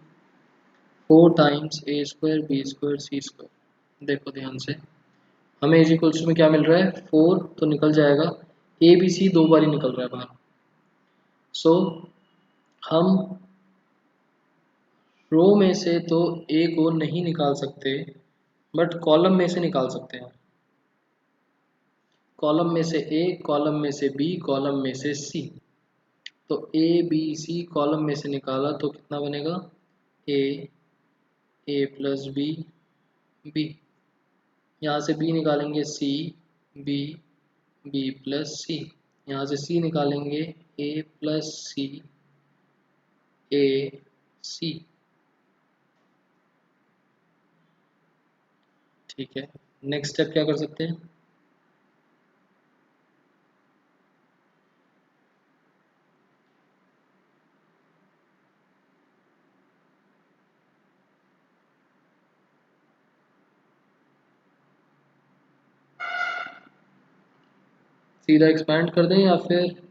4 times A square B square C square. देखो ध्यान से, हमें is equals में क्या मिल रहा है? 4 तो निकल जाएगा, ए बी सी दो बार ही निकल रहा है बाहर। सो हम रो में से तो ए को नहीं निकाल सकते, बट कॉलम में से निकाल सकते हैं। कॉलम में से ए, कॉलम में से बी, कॉलम में से सी। तो ए बी सी कॉलम में से निकाला तो कितना बनेगा? A plus B, B. यहाँ से बी निकालेंगे सी, बी, बी प्लस सी। यहाँ से सी निकालेंगे ए प्लस सी, ए सी। ठीक है, नेक्स्ट स्टेप क्या कर सकते हैं? सीधा एक्सपैंड कर दें या फिर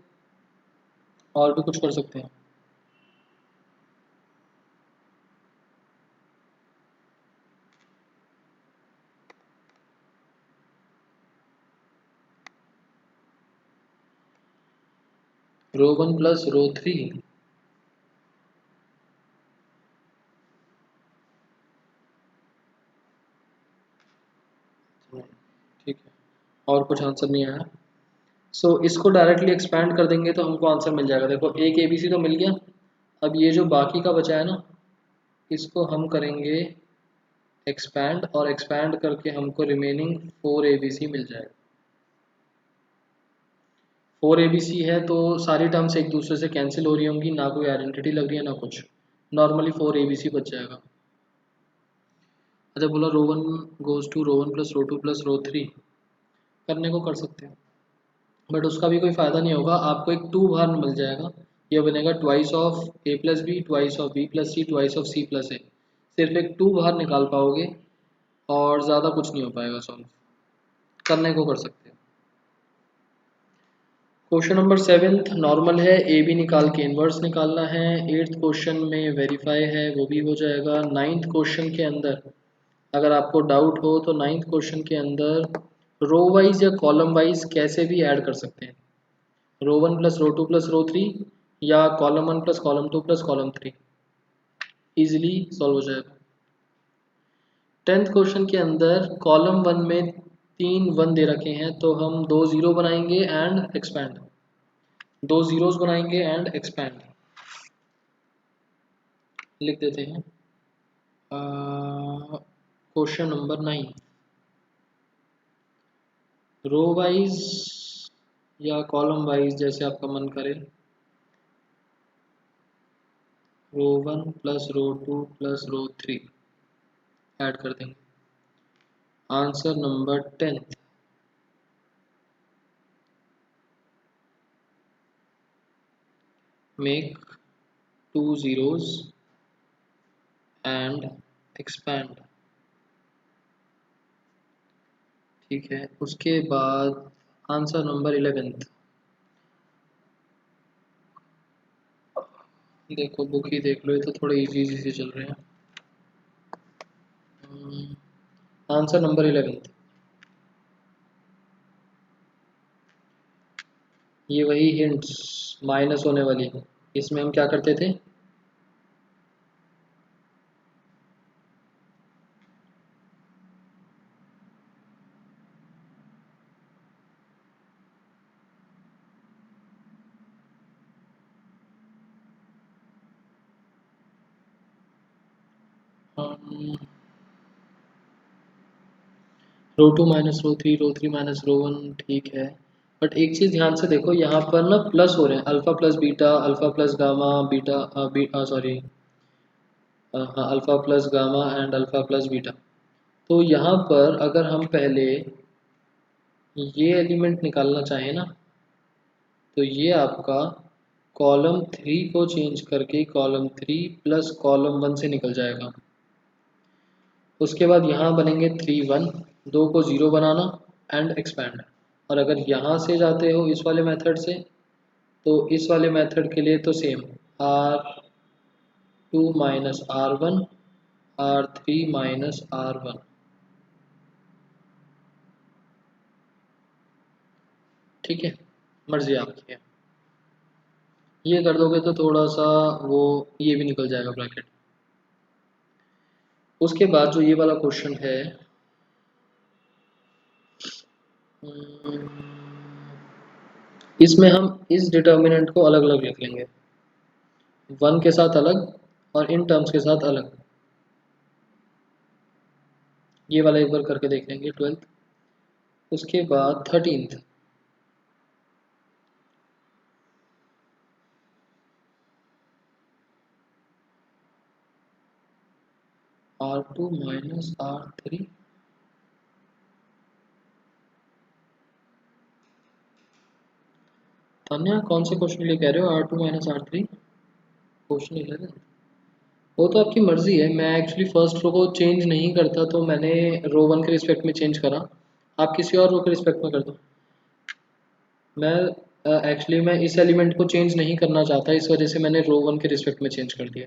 और भी कुछ कर सकते हैं? रो 1 प्लस रो 3। ठीक है, और कुछ आंसर नहीं आया। सो इसको डायरेक्टली एक्सपैंड कर देंगे तो हमको आंसर मिल जाएगा। देखो एक ए बी सी तो मिल गया, अब ये जो बाकी का बचा है ना, इसको हम करेंगे एक्सपैंड, और एक्सपैंड करके हमको रिमेनिंग 4 ए बी सी मिल जाएगा। 4 ए बी सी है तो सारी टर्म्स एक दूसरे से कैंसिल हो रही होंगी, ना कोई आइडेंटिटी लग रही है ना कुछ, नॉर्मली 4 ए बी सी बच जाएगा। अच्छा, बोला row 1 goes to row 1 plus row 2 plus row 3, करने को कर सकते हैं, बट उसका भी कोई फ़ायदा नहीं होगा, आपको एक 2 बार मिल जाएगा ये बनेगा twice of A plus B, twice of B plus C, twice of C plus A. सिर्फ एक टू बाहर निकाल पाओगे और ज़्यादा कुछ नहीं हो पाएगा सॉल्व। करने को कर सकते हो। क्वेश्चन नंबर 7 नॉर्मल है, ए बी निकाल के इन्वर्स निकालना है। 8th क्वेश्चन में वेरीफाई है, वो भी हो जाएगा। 9th क्वेश्चन के अंदर अगर आपको डाउट हो तो 9th क्वेश्चन के अंदर रो वाइज या कॉलम वाइज कैसे भी ऐड कर सकते हैं। रो 1 प्लस रो 2 प्लस रो 3 या column 1 plus column 2 plus column 3, easily solve हो जाएगा। 10th क्वेश्चन के अंदर कॉलम 1 में 3 1 दे रखे हैं, तो हम 2 0 बनाएंगे एंड एक्सपैंड, 2 जीरोस बनाएंगे एंड एक्सपैंड। लिख देते हैं क्वेश्चन नंबर 9, रो वाइज या कॉलम वाइज जैसे आपका मन करे। रो 1 plus row 2 plus row 3 add कर देंगे। Answer number 10th, make 2 zeros and expand. ठीक है, उसके बाद आंसर नंबर 11th, देखो बुक ही देख लो, ये तो थोड़े इजी इजी से चल रहे हैं। आंसर नंबर 11th, ये वही हिंट्स माइनस होने वाली, इसमें हम क्या करते थे, रो 2 माइनस रो 3, रो 3 माइनस रो 1, ठीक है। बट एक चीज़ ध्यान से देखो, यहाँ पर ना प्लस हो रहे हैं, alpha plus beta, alpha plus gamma, beta sorry, हाँ alpha plus gamma and alpha plus beta. तो यहाँ पर अगर हम पहले ये एलिमेंट निकालना चाहें ना, तो ये आपका कॉलम 3 को चेंज करके कॉलम 3 प्लस कॉलम 1 से निकल जाएगा। उसके बाद यहाँ बनेंगे 3 1, 2 को 0 बनाना एंड एक्सपैंड। और अगर यहाँ से जाते हो इस वाले मेथड से, तो इस वाले मेथड के लिए तो same, R2 minus R1, R3 minus R1। ठीक है, मर्जी आपकी है। ये कर दोगे तो थोड़ा सा वो ये भी निकल जाएगा ब्रैकेट। उसके बाद जो ये वाला क्वेश्चन है, इसमें हम इस डिटर्मिनेंट को अलग अलग लिख लेंगे, 1 के साथ अलग और इन टर्म्स के साथ अलग। ये वाला एक बार करके देख लेंगे 12th। उसके बाद 13th, R2 minus R3, Tanya कौन से क्वेश्चन लिए कह रहे हो R2 माइनस R3? क्वेश्चन 11, वो तो आपकी मर्जी है। मैं एक्चुअली फर्स्ट रो को चेंज नहीं करता, तो मैंने रो 1 के रिस्पेक्ट में चेंज करा। आप किसी और रो के रिस्पेक्ट में कर दो। मैं एक्चुअली मैं इस एलिमेंट को चेंज नहीं करना चाहता, इस वजह से मैंने रो 1 के रिस्पेक्ट में चेंज कर दिया।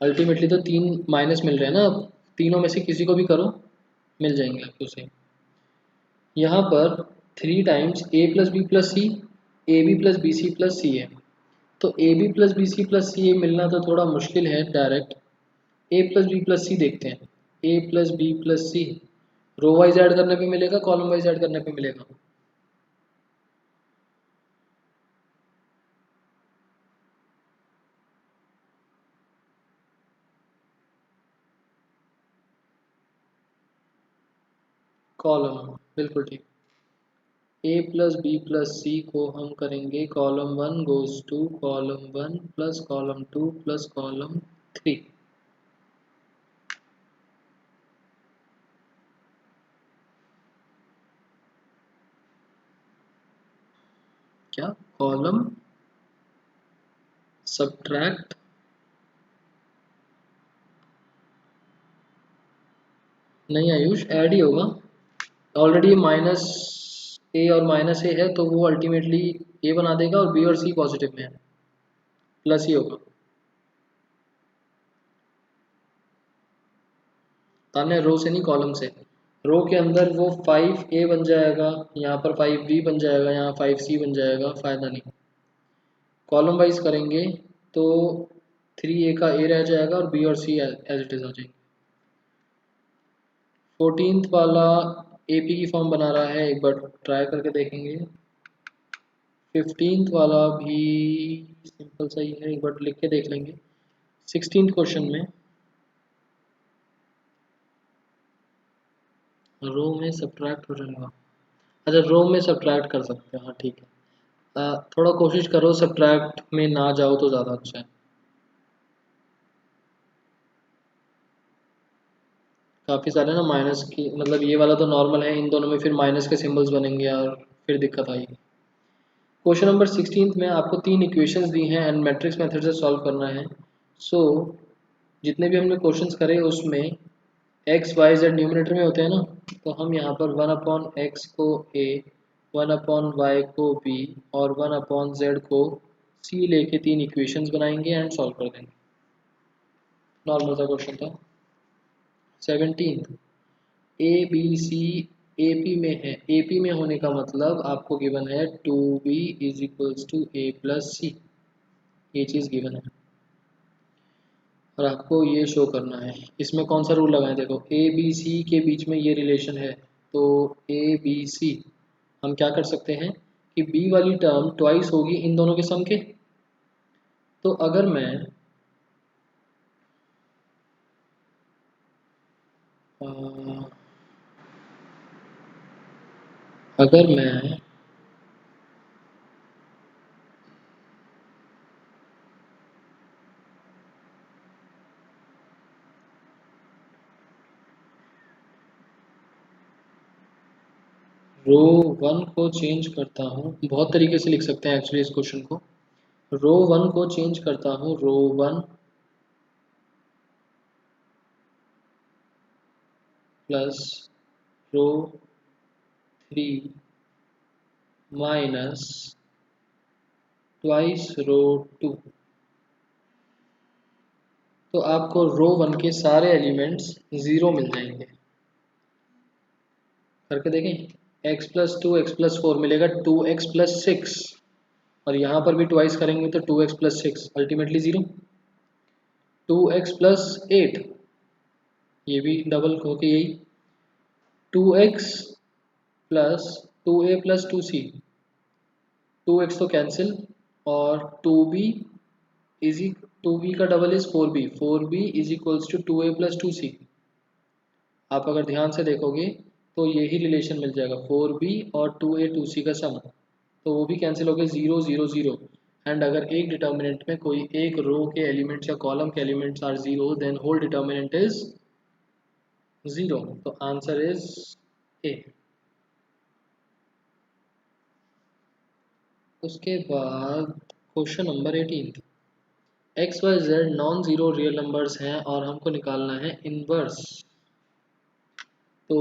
अल्टीमेटली तो 3 माइनस मिल रहे हैं ना, अब तीनों में से किसी को भी करो मिल जाएंगे आपको सेम। यहाँ पर 3 times A plus B plus C, A B plus B C plus C है। तो A B plus B C plus C A मिलना तो थोड़ा मुश्किल है direct. A plus B plus C देखते हैं, A plus B plus C row wise add करने पे मिलेगा, कॉलम वाइज ऐड करने पे मिलेगा। कॉलम, बिल्कुल ठीक। A plus B plus C को हम करेंगे column 1 goes to column 1 plus column 2 plus column 3। क्या कॉलम सब्ट्रैक्ट नहीं आयुष, ऐड ही होगा। ऑलरेडी माइनस ए और माइनस ए है तो वो अल्टीमेटली ए बना देगा और बी और सी पॉजिटिव में है, प्लस ही होगा। ताने रो से नहीं कॉलम से। रो के अंदर वो 5a बन जाएगा, यहाँ पर 5b बन जाएगा, यहाँ 5c बन जाएगा, फायदा नहीं। कॉलम वाइज करेंगे तो 3a का a रह जाएगा और b और c एज इट इज आ जाएंगे। 14th वाला AP की फॉर्म बना रहा है, एक बार ट्राई करके देखेंगे। 15th वाला भी सिंपल सा ही है, एक बार लिख के देख लेंगे। 16th क्वेश्चन में रो में सब्ट्रैक्ट हो जाएगा। अच्छा, रो में सब्ट्रैक्ट कर सकते हैं, हाँ ठीक है। थोड़ा कोशिश करो सब्ट्रैक्ट में ना जाओ तो ज़्यादा अच्छा है। काफ़ी सारे ना माइनस की, मतलब ये वाला तो नॉर्मल है, इन दोनों में फिर माइनस के सिंबल्स बनेंगे और फिर दिक्कत आएगी। क्वेश्चन नंबर 16 में आपको 3 इक्वेशंस दी हैं एंड मैट्रिक्स मेथड से सॉल्व करना है। सो जितने भी हमने क्वेश्चंस करे उसमें एक्स वाई जेड न्यूमरेटर में होते हैं ना, तो हम यहाँ पर 1/x को a, 1/y को b और 1/z को c लेके 3 इक्वेशंस बनाएंगे एंड सॉल्व कर देंगे। नॉर्मल सा क्वेश्चन था। 17 ए बी सी ए पी में है, ए पी में होने का मतलब आपको गिवन है 2b is equals to a plus C, ये चीज़ गिवन है और आपको ये शो करना है। इसमें कौन सा रूल लगाएं, देखो ए बी सी के बीच में ये रिलेशन है, तो ए बी सी हम क्या कर सकते हैं कि बी वाली टर्म ट्वाइस होगी इन दोनों के सम के। तो अ, अगर मैं रो वन को चेंज करता हूँ, बहुत तरीके से लिख सकते हैं एक्चुअली इस क्वेश्चन को। रो वन को चेंज करता हूँ row one plus row three minus twice row two, तो आपको रो वन के सारे एलिमेंट्स ज़ीरो मिल जाएंगे। करके देखें, x plus two x plus four मिलेगा 2x प्लस सिक्स, और यहाँ पर भी ट्वाइस करेंगे तो 2x plus six ultimately zero. 2x plus eight, ये भी डबल होके यही 2x plus 2a plus 2c, 2x तो कैंसिल और 2b इज 2b का double is 4b, 4b is equals to 2a plus 2c। आप अगर ध्यान से देखोगे तो यही रिलेशन मिल जाएगा 4b और 2a 2c का सम, तो वो भी कैंसिल हो गए, 0 0 0। एंड अगर एक डिटर्मिनेंट में कोई एक रो के एलिमेंट्स या कॉलम के elements are zero then whole determinant is zero, तो आंसर इज ए। उसके बाद question number 18, X Y Z non zero real numbers हैं और हमको निकालना है इनवर्स। तो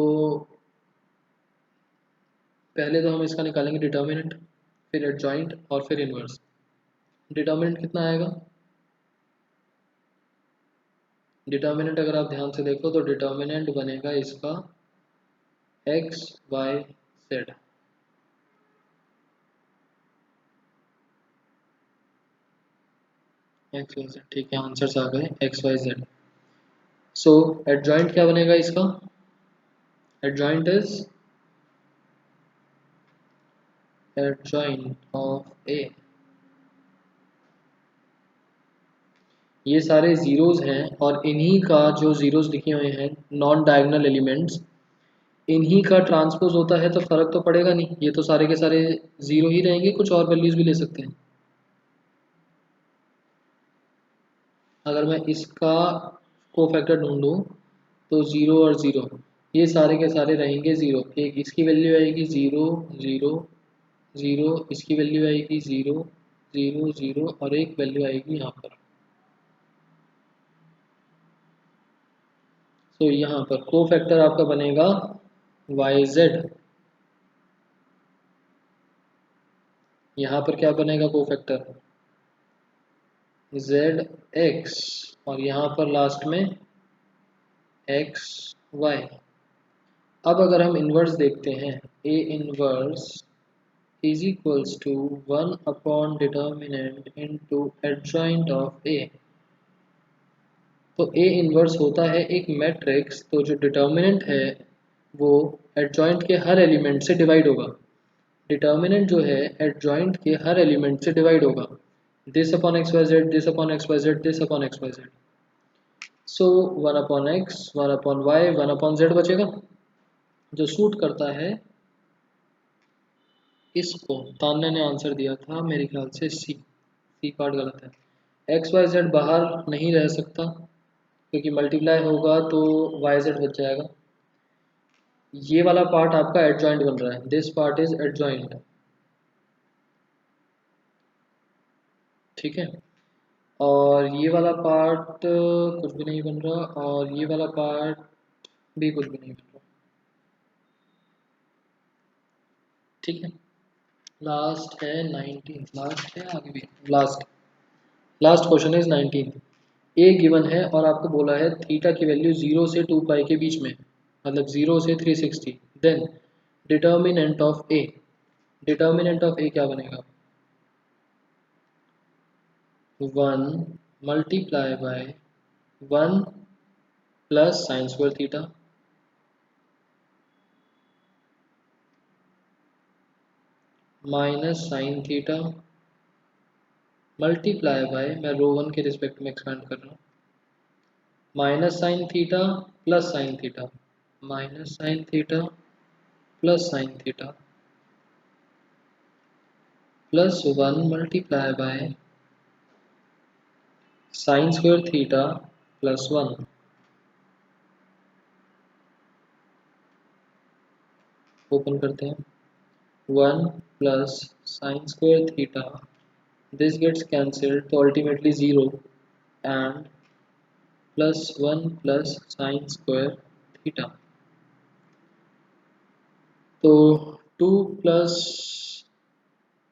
पहले तो हम इसका निकालेंगे डिटर्मिनेंट, फिर एडजॉइंट और फिर इनवर्स। डिटर्मिनेंट कितना आएगा, डिटर्मिनेंट अगर आप ध्यान से देखो तो डिटर्मिनेंट बनेगा इसका X Y Z. X Y Z, ठीक है, आंसर्स आ गए X Y Z. So adjoint क्या बनेगा इसका, adjoint is adjoint of A. ये सारे जीरोज हैं और इन्हीं का जो जीरोज लिखे हुए हैं नॉन डायगोनल एलिमेंट्स, इन्हीं का ट्रांसपोज होता है तो फर्क तो पड़ेगा नहीं, ये तो सारे के सारे जीरो ही रहेंगे, कुछ और वैल्यूज भी ले सकते हैं। अगर मैं इसका कोफैक्टर ढूंढूं तो ज़ीरो और ज़ीरो, ये सारे के सारे रहेंगे ज़ीरो, एक इसकी वैल्यू आएगी ज़ीरो ज़ीरो ज़ीरो, इसकी वैल्यू आएगी ज़ीरो ज़ीरो ज़ीरो, और एक वैल्यू आएगी यहाँ पर। तो यहाँ पर को फैक्टर आपका बनेगा वाई जेड। यहाँ पर क्या बनेगा को फैक्टर जेड एक्स, और यहाँ पर लास्ट में एक्स वाई। अब अगर हम इन्वर्स देखते हैं, A inverse is equals to 1 determinant into adjoint of A. तो ए इन्वर्स होता है एक मैट्रिक्स, तो जो डिटर्मिनेंट है वो एडजॉइंट के हर एलिमेंट से डिवाइड होगा। डिटर्मिनेंट जो है एडजॉइंट के हर एलिमेंट से डिवाइड होगा। This upon X Y Z, this upon X Y Z, this upon X Y Z. So 1/x 1/y 1/z बचेगा, जो सूट करता है इसको। तान्या ने आंसर दिया था मेरे ख्याल से सी, सी पार्ट गलत है। एक्स वाई जेड बाहर नहीं रह सकता क्योंकि मल्टीप्लाई होगा तो वाई जेड बच जाएगा। ये वाला पार्ट आपका एडजॉइंट बन रहा है, दिस पार्ट इज एडजॉइंट। ठीक है, और ये वाला पार्ट कुछ भी नहीं बन रहा, और ये वाला पार्ट भी कुछ भी नहीं बन रहा। ठीक है, लास्ट है 19, लास्ट है आगे भी, last last question is 19। A given है और आपको बोला है थीटा की वैल्यू 0 से 2 पाई के बीच में, मतलब 0 से 360। Then determinant of A, determinant of A क्या बनेगा 1 multiply by 1 plus sine square theta minus sine theta multiply by, मैं रो 1 के रिस्पेक्ट में एक्सपेंड कर रहा हूँ, minus sine theta plus sine theta, minus sine theta plus sine theta plus 1 multiply by sine square theta plus 1। Open करते हैं, 1 plus sine square theta, this gets cancelled तो ultimately 0, and plus 1 plus sine square theta. तो 2 plus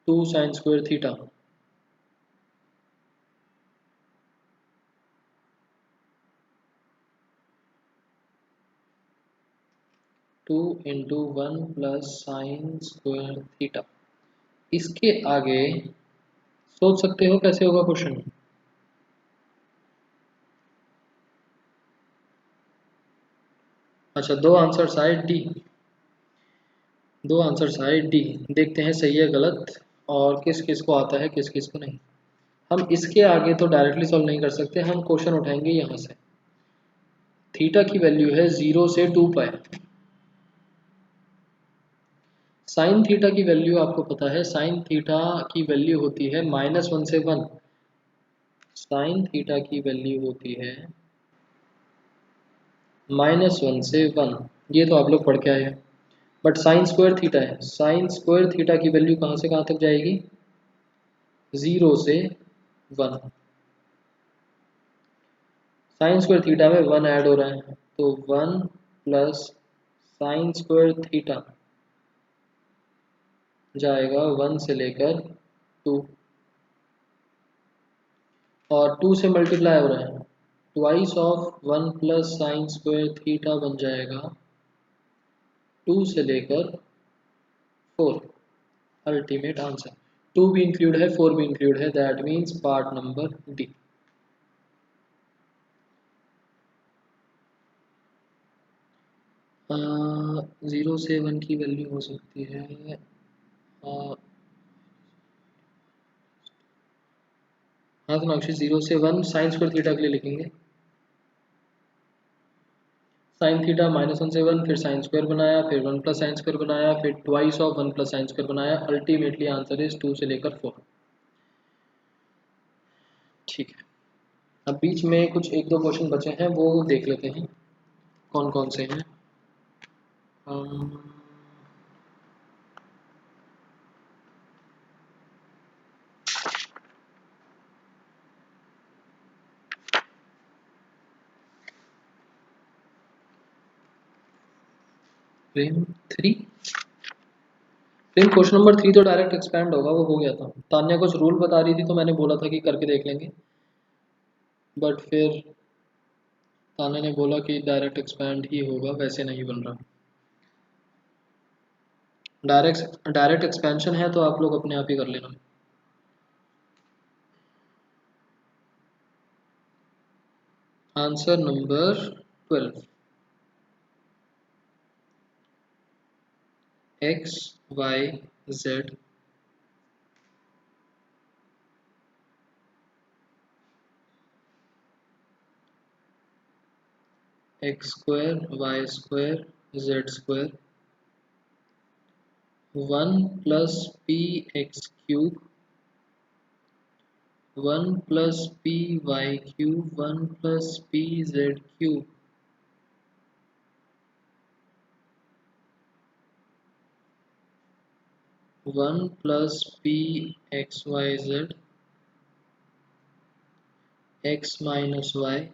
2 sine square theta, 2 into 1 plus sine square theta. इसके आगे सोच सकते हो कैसे होगा क्वेश्चन। अच्छा, दो आंसर्स आए डी, दो आंसर्स आए डी, देखते हैं सही है गलत, और किस किस को आता है किस किस को नहीं। हम इसके आगे तो डायरेक्टली सॉल्व नहीं कर सकते, हम क्वेश्चन उठाएंगे यहाँ से। थीटा की वैल्यू है 0 से 2 पाई, साइन थीटा की वैल्यू आपको पता है, साइन थीटा की वैल्यू होती है -1 से 1, साइन थीटा की वैल्यू होती है -1 से 1, ये तो आप लोग पढ़ के आए हैं। बट साइन स्क्वायर थीटा है, साइन स्क्वायर थीटा की वैल्यू कहाँ से कहाँ तक जाएगी 0 से 1, साइन स्क्वायर थीटा में 1 ऐड हो रहा है, तो 1 प्लस साइन स्क्वायर थीटा जाएगा 1 से लेकर 2, और 2 से मल्टीप्लाई हो रहा है, twice of 1 plus sine square theta बन जाएगा 2 से लेकर 4। अल्टीमेट आंसर 2 भी इंक्लूड है 4 भी इंक्लूड है, that means part number D. 0 से 1 की वैल्यू हो सकती है, हाँ तो नाक्षी 0 से 1 साइन स्क्वायर थीटा के लिए लिखेंगे, साइन थीटा -1 से 1, फिर साइन स्क्वायर बनाया, फिर 1 प्लस साइन स्क्वायर बनाया, फिर twice of 1 plus sine square बनाया, अल्टीमेटली आंसर इज 2 से लेकर 4। ठीक है, अब बीच में कुछ एक दो क्वेश्चन बचे हैं वो देख लेते हैं कौन कौन से हैं। अम, प्रिम 3, प्रिम क्वेश्चन नंबर 3 तो डायरेक्ट एक्सपैंड होगा, वो हो गया था। तान्या कुछ रूल बता रही थी तो मैंने बोला था कि करके देख लेंगे, बट फिर तान्या ने बोला कि डायरेक्ट एक्सपैंड ही होगा, वैसे नहीं बन रहा। डायरेक्ट एक्सपेंशन है तो आप लोग अपने आप ही कर लेना। Answer number 12, X Y Z X square Y square Z square 1 plus P X cube 1 plus P Y cube 1 plus P Z cube 1 plus P X Y Z X minus Y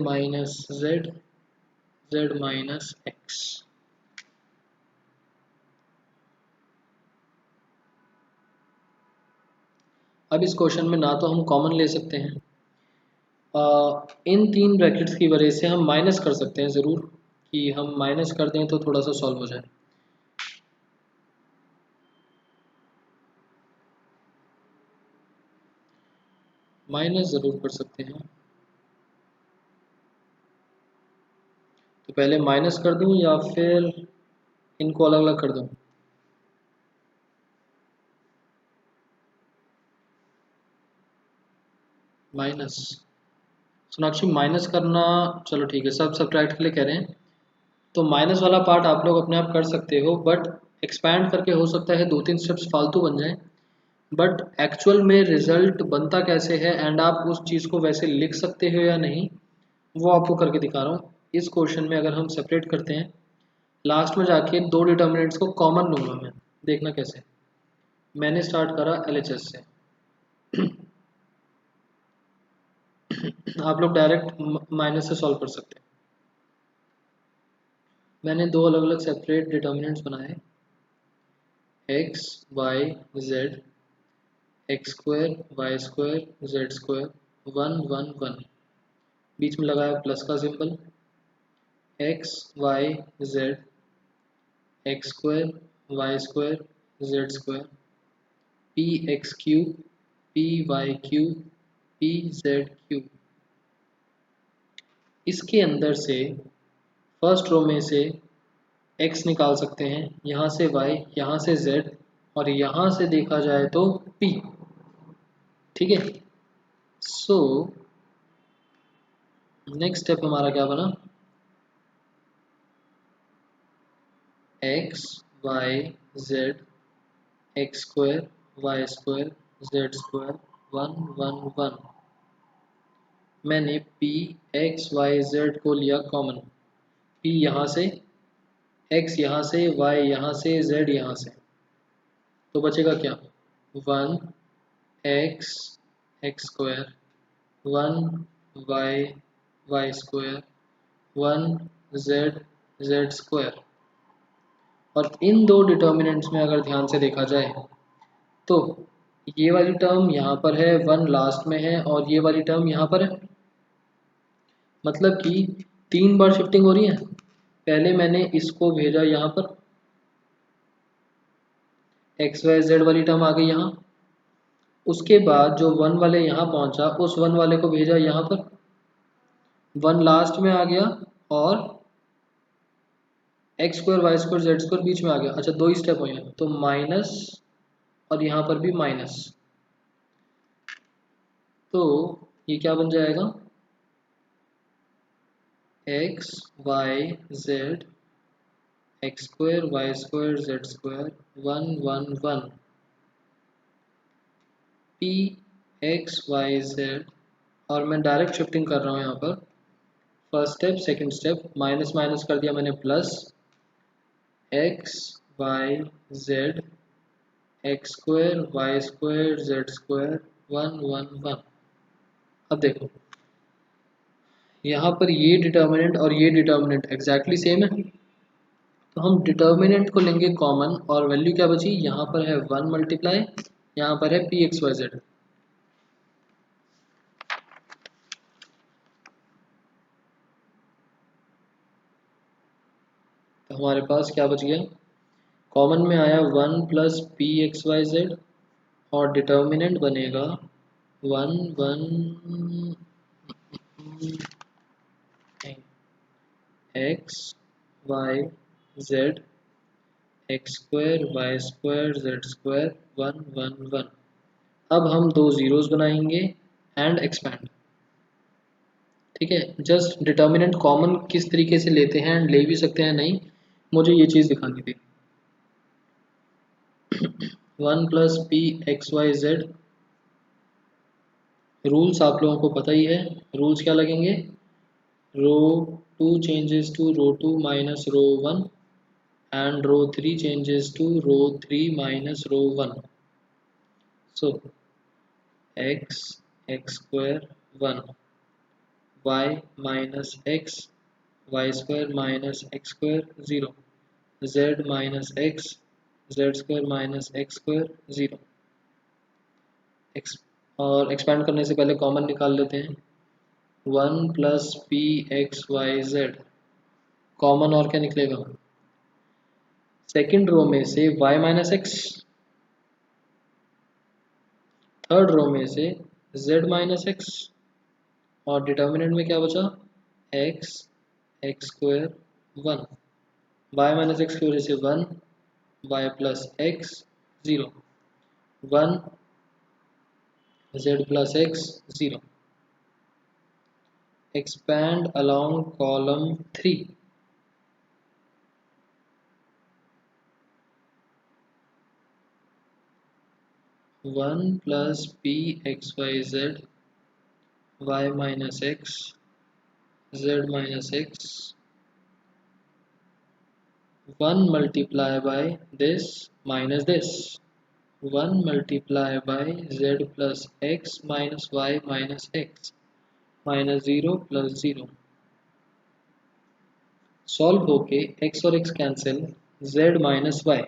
minus Z Z minus X. अब इस question में ना तो हम common ले सकते हैं, इन तीन ब्रैकेट्स की वजह से हम माइनस कर सकते हैं ज़रूर, कि हम माइनस कर दें तो थोड़ा सा सॉल्व हो जाए। माइनस ज़रूर कर सकते हैं, तो पहले माइनस कर दूं या फिर इनको अलग अलग कर दूं। माइनस, सोनाक्षी माइनस करना, चलो ठीक है, सब सब्ट्रैक्ट के लिए कह रहे हैं तो माइनस वाला पार्ट आप लोग अपने आप कर सकते हो, बट एक्सपैंड करके हो सकता है 2-3 स्टेप्स फालतू बन जाए, बट एक्चुअल में रिजल्ट बनता कैसे है एंड आप उस चीज़ को वैसे लिख सकते हो या नहीं, वो आपको करके दिखा रहा हूँ। इस क्वेश्चन में अगर हम सेपरेट करते हैं, लास्ट में जाके दो डिटर्मिनेंट्स को कॉमन लूंगा मैं, देखना कैसे। मैंने स्टार्ट करा LHS से आप लोग डायरेक्ट माइनस से सॉल्व कर सकते हैं। मैंने दो अलग अलग सेपरेट डिटर्मिनेंट्स बनाए, X Y Z X square Y square Z square 1 1 1, बीच में लगाया प्लस का symbol, X Y Z X square Y square Z square P X cube P Y cube P Z cube. इसके अंदर से first row में से x निकाल सकते हैं, यहाँ से y, यहाँ से z, और यहाँ से देखा जाए तो p। ठीक है, सो नेक्स्ट स्टेप हमारा क्या बना, x y z X square Y square Z square 1 1 1। मैंने p x y z को लिया कॉमन, p यहाँ से, x यहाँ से, y यहाँ से, z यहाँ से, तो बचेगा क्या, 1 x x square 1 Y Y square 1 Z Z square. और इन दो डिटर्मिनेंट्स में अगर ध्यान से देखा जाए तो ये वाली टर्म यहाँ पर है, 1 लास्ट में है, और ये वाली टर्म यहाँ पर है, मतलब कि 3 बार शिफ्टिंग हो रही है। पहले मैंने इसको भेजा यहाँ पर, एक्स वाई जेड वाली टर्म आ गई यहाँ, उसके बाद जो 1 वाले यहाँ पहुँचा उस 1 वाले को भेजा यहाँ पर, 1 लास्ट में आ गया, और X square Y square Z square बीच में आ गया। अच्छा, दो ही स्टेप हुए हैं, तो माइनस, और यहाँ पर भी माइनस, तो ये क्या बन जाएगा, X Y Z X square Y square Z square 1 1 1 P X Y Z, और मैं डायरेक्ट शिफ्टिंग कर रहा हूँ यहाँ पर, first step second step, minus minus कर दिया मैंने plus, X Y Z X square Y square Z square 1 1 1। अब देखो, यहाँ पर ये डिटर्मिनेंट और ये डिटर्मिनेंट एग्जैक्टली सेम है, तो हम डिटर्मिनेंट को लेंगे कॉमन और वैल्यू क्या बची, यहाँ पर है 1 मल्टीप्लाई, यहाँ पर है पी एक्स वाई जेड। तो हमारे पास क्या बच गया, कॉमन में आया 1 plus P X Y Z और डिटर्मिनेंट बनेगा 1 X Y Z X square Y square Z square 1 1 1। अब हम दो जीरोस बनाएंगे एंड एक्सपैंड। ठीक है, जस्ट डिटर्मिनेंट कॉमन किस तरीके से लेते हैं एंड ले भी सकते हैं, नहीं मुझे ये चीज़ दिखानी थी। 1 plus P X Y Z, rules आप लोगों को पता ही है, रूल्स क्या लगेंगे, row 2 changes to row 2 minus row 1 and row 3 changes to row 3 minus row 1. So x square 1, y minus x, y square minus x square 0, z minus x, z square minus x square 0। और expand करने से पहले common निकाल लेते हैं, 1 plus P X Y Z, common और क्या निकलेगा, सेकेंड रो में से y minus X, third row में से z माइनस एक्स, और डिटर्मिनेंट में क्या बचा, x X square 1, y minus X की वजह से 1, y plus X 0, 1 z plus X 0। Expand along column 3, 1 plus P X Y Z y minus X z minus X 1 multiply by this minus this, 1 multiply by z plus x minus y minus x minus 0 plus 0। Solve होके x और x cancel, z minus y,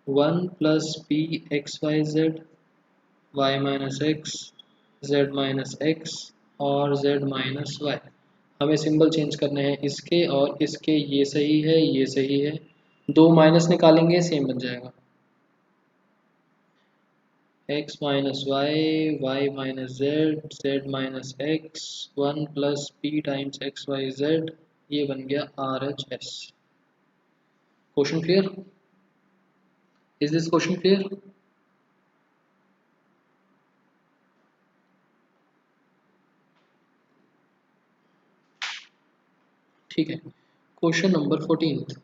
1 plus P X Y Z y minus X z minus X और z minus y। हमें symbol change करने हैं इसके और इसके, ये सही है ये सही है, दो माइनस निकालेंगे सेम बन जाएगा, x minus Y, Y minus Z, Z minus X, 1 plus P times X Y Z, ये बन गया R H S. Question clear, is this question clear? ठीक है, question number 14।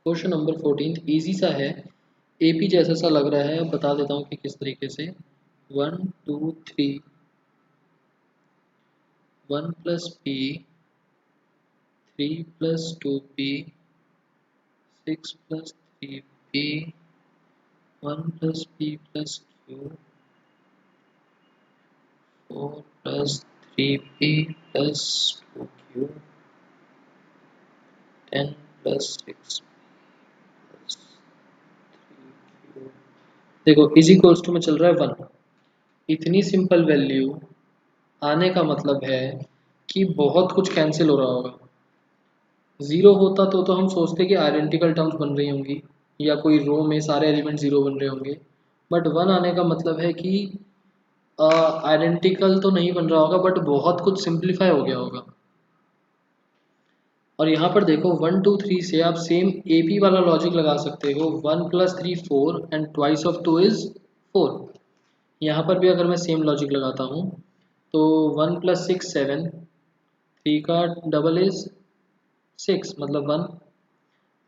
Question number 14 easy सा है, एपी जैसा सा लग रहा है, बता देता हूँ कि किस तरीके से। 1 2 3, 1 plus P, 3 plus 2p, 6 plus 3p, 1 plus p plus q, 4 plus 3p plus 2q, 10 plus 6 plus 3q। देखो इज इक्वल्स टू में चल रहा है 1, इतनी सिंपल वैल्यू आने का मतलब है कि बहुत कुछ कैंसिल हो रहा होगा। ज़ीरो होता तो हम सोचते कि आइडेंटिकल टर्म्स बन रही होंगी या कोई रो में सारे एलिमेंट ज़ीरो बन रहे होंगे, बट 1 आने का मतलब है कि आइडेंटिकल तो नहीं बन रहा होगा बट बहुत कुछ सिंप्लीफाई हो गया होगा। और यहाँ पर देखो 1 2 3 से आप सेम AP वाला लॉजिक लगा सकते हो, 1 plus 3 4 and twice of 2 is 4। यहाँ पर भी अगर मैं सेम लॉजिक लगाता हूँ तो 1 प्लस 6 7, 3 का डबल इज 6 मतलब 1,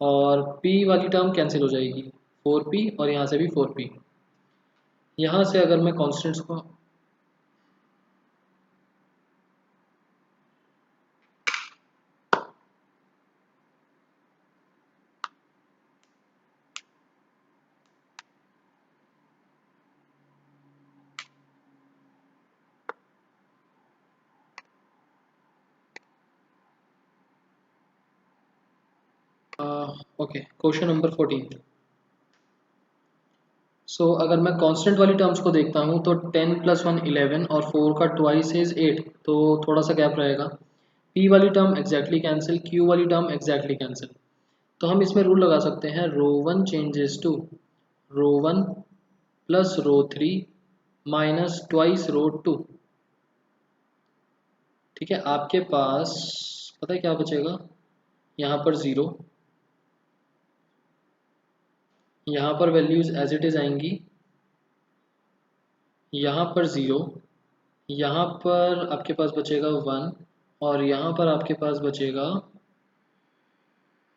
और P वाली टर्म कैंसिल हो जाएगी, 4p और यहाँ से भी 4p। यहाँ से अगर मैं कॉन्स्टेंट्स को ओके, क्वेश्चन नंबर 14। सो अगर मैं कांस्टेंट वाली टर्म्स को देखता हूँ तो 10 + 1 11 और 4 का ट्वाइस इज 8, तो थोड़ा सा गैप रहेगा। p वाली टर्म एग्जैक्टली कैंसिल, q वाली टर्म एग्जैक्टली कैंसिल। तो हम इसमें रूल लगा सकते हैं, row one changes to row one plus row three minus twice row two. ठीक है, आपके पास पता है क्या बचेगा, यहाँ पर ज़ीरो, यहाँ पर वैल्यूज एज इट इज़ आएंगी, यहाँ पर ज़ीरो, यहाँ पर आपके पास बचेगा वन, और यहाँ पर आपके पास बचेगा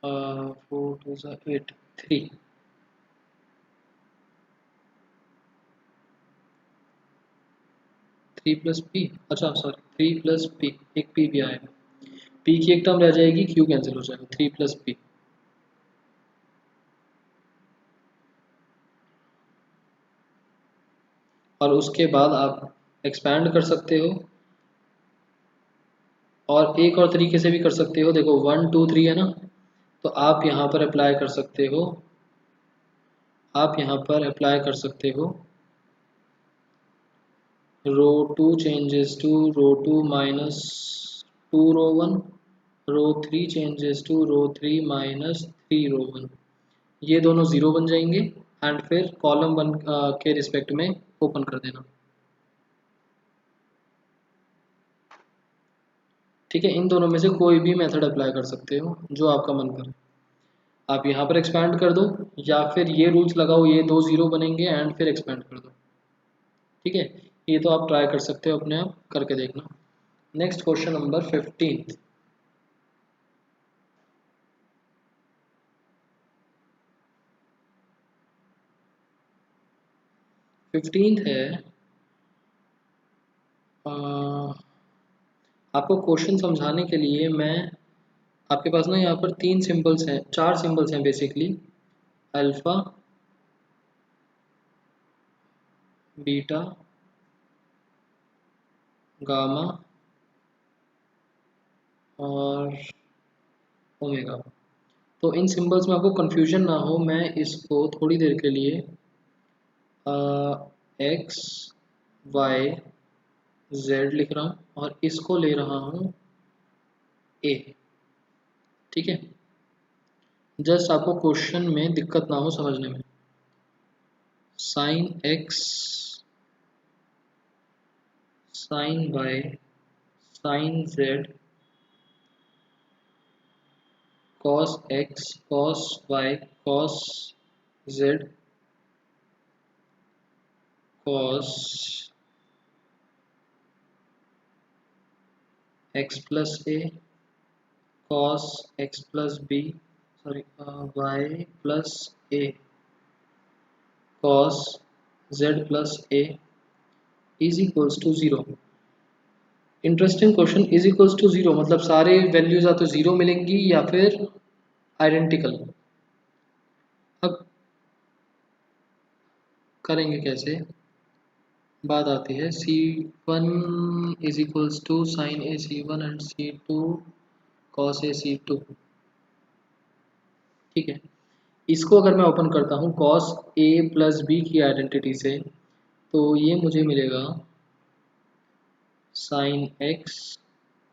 4 2 8 3। 3 + p, अच्छा सॉरी 3 + p, एक p भी आएगा, p की एक टर्म रह जाएगी, q कैंसिल हो जाएगा, 3 + p। और उसके बाद आप एक्सपैंड कर सकते हो, और एक और तरीके से भी कर सकते हो। देखो 1 2 3 है ना, तो आप यहाँ पर अप्लाई कर सकते हो, आप यहाँ पर अप्लाई कर सकते हो row two changes to row two minus two row one, row three changes to row three minus three row one. ये दोनों ज़ीरो बन जाएंगे, एंड फिर कॉलम वन के रिस्पेक्ट में ओपन कर देना। ठीक है, इन दोनों में से कोई भी मेथड अप्लाई कर सकते हो जो आपका मन करे। आप यहाँ पर एक्सपैंड कर दो, या फिर ये रूल्स लगाओ, ये दो ज़ीरो बनेंगे एंड फिर एक्सपैंड कर दो। ठीक है, ये तो आप ट्राई कर सकते हो, अपने आप करके देखना। Next question number 15। 15 है, अ, आपको क्वेश्चन समझाने के लिए मैं, आपके पास ना यहाँ पर तीन सिंबल्स हैं, चार सिंबल्स हैं बेसिकली, अल्फा, बीटा, गामा और ओमेगा। तो इन सिंबल्स में आपको कंफ्यूजन ना हो, मैं इसको थोड़ी देर के लिए एक्स वाई जेड लिख रहा हूँ, और इसको ले रहा हूँ ए। ठीक है, जस्ट आपको क्वेश्चन में दिक्कत ना हो समझने में। Sine X, sine Y, sine Z, cos X, cos Y, cos Z, cos X plus A, cos X plus B, sorry Y plus A, cos Z plus A is equals to zero. Interesting question, is equals to zero मतलब सारे values या तो zero मिलेंगी या फिर identical. अब करेंगे कैसे, बात आती है, C one is equals to sine A C one and C two cos A C two. ठीक है, इसको अगर मैं ओपन करता हूँ कॉस ए प्लस बी की आइडेंटिटी से, तो ये मुझे मिलेगा साइन एक्स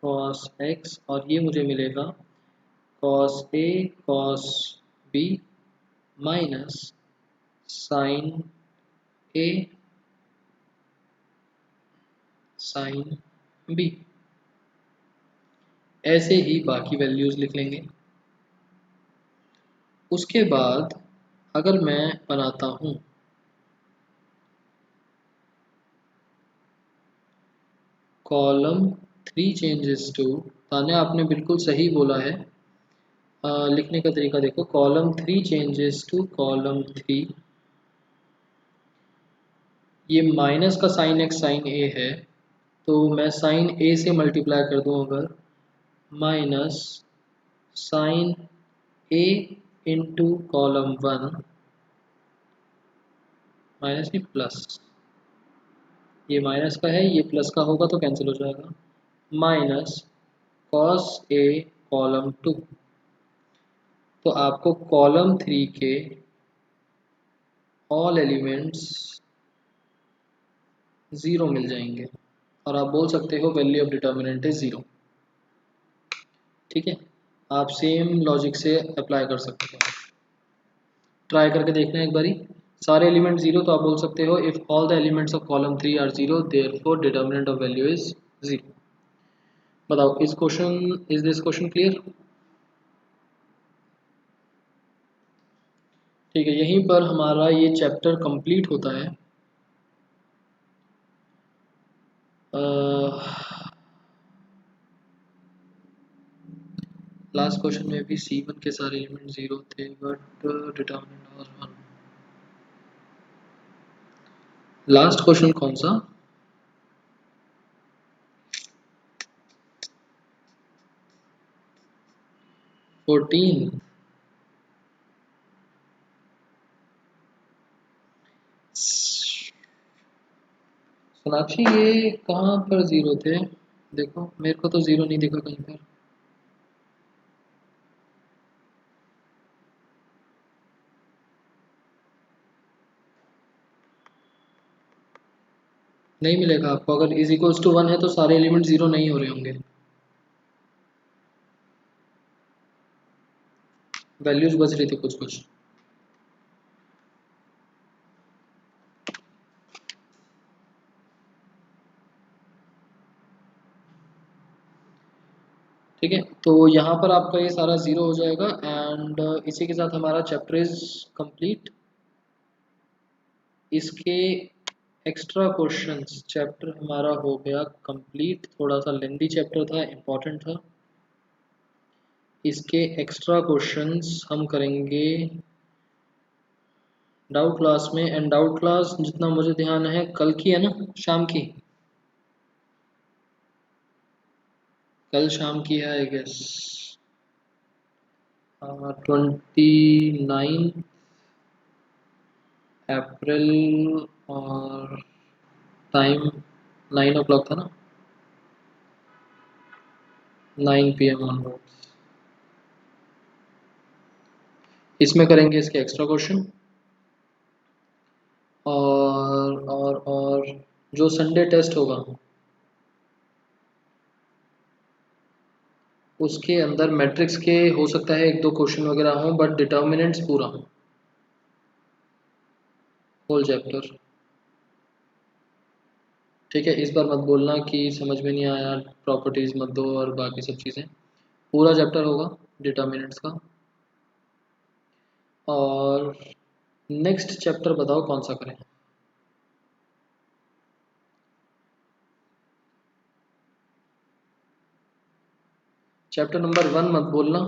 कॉस एक्स, और ये मुझे मिलेगा cos A cos B minus sign A sine B. ऐसे ही बाकी वैल्यूज लिख लेंगे। उसके बाद अगर मैं बनाता हूँ कॉलम थ्री चेंजेस टू, ताने आपने बिल्कुल सही बोला है, लिखने का तरीका देखो, column three changes to column three, ये माइनस का साइन एक्स साइन ए है, तो मैं साइन ए से मल्टीप्लाई कर दूँ अगर, माइनस साइन ए इंटू कॉलम वन, माइनस नहीं प्लस, ये माइनस का है, ये प्लस का होगा तो कैंसिल हो जाएगा, minus cos A column to. तो आपको कॉलम 3 के ऑल एलिमेंट्स 0 मिल जाएंगे और आप बोल सकते हो वैल्यू ऑफ डिटर्मिनेंट इज 0। ठीक है, आप सेम लॉजिक से अप्लाई कर सकते हो। ट्राई करके देखना एक बारी। सारे एलिमेंट 0 तो आप बोल सकते हो if all the elements of column 3 are 0 therefore determinant of value is 0। बताओ इज दिस क्वेश्चन क्लियर? ठीक है, यहीं पर हमारा ये चैप्टर कंप्लीट होता है। लास्ट क्वेश्चन में भी C1 के सारे एलिमेंट 0 थे but determinant was 1। Last question कौन सा? फोर्टीन। सोनाक्षी ये कहाँ पर 0 थे? देखो मेरे को तो 0 नहीं दिखा कहीं पर। नहीं मिलेगा आपको। अगर इज इक्वल्स टू 1 है तो सारे एलिमेंट 0 नहीं हो रहे होंगे। वैल्यूज बच रही थी कुछ कुछ। ठीक है, तो यहाँ पर आपका ये सारा 0 हो जाएगा एंड इसी के साथ हमारा चैप्टर इज कंप्लीट। इसके एक्स्ट्रा क्वेश्चंस चैप्टर हमारा हो गया कंप्लीट। थोड़ा सा लेंदी चैप्टर था, इम्पोर्टेंट था। इसके एक्स्ट्रा क्वेश्चंस हम करेंगे डाउट क्लास में। एंड डाउट क्लास जितना मुझे ध्यान है कल की है ना, शाम की? कल शाम की है आई गेस। 29 अप्रैल और टाइम 9 o'clock था ना, 9 PM ऑनवर्ड्स। इसमें करेंगे इसके एक्स्ट्रा क्वेश्चन और जो संडे टेस्ट होगा उसके अंदर मैट्रिक्स के हो सकता है 1-2 क्वेश्चन वगैरह हों बट डिटर्मिनेंट्स पूरा होल चैप्टर। ठीक है, इस बार मत बोलना कि समझ में नहीं आया, प्रॉपर्टीज मत दो और बाकी सब चीज़ें। पूरा चैप्टर होगा डिटर्मिनेंट्स का। और नेक्स्ट चैप्टर बताओ कौन सा करें? चैप्टर नंबर 1 मत बोलना।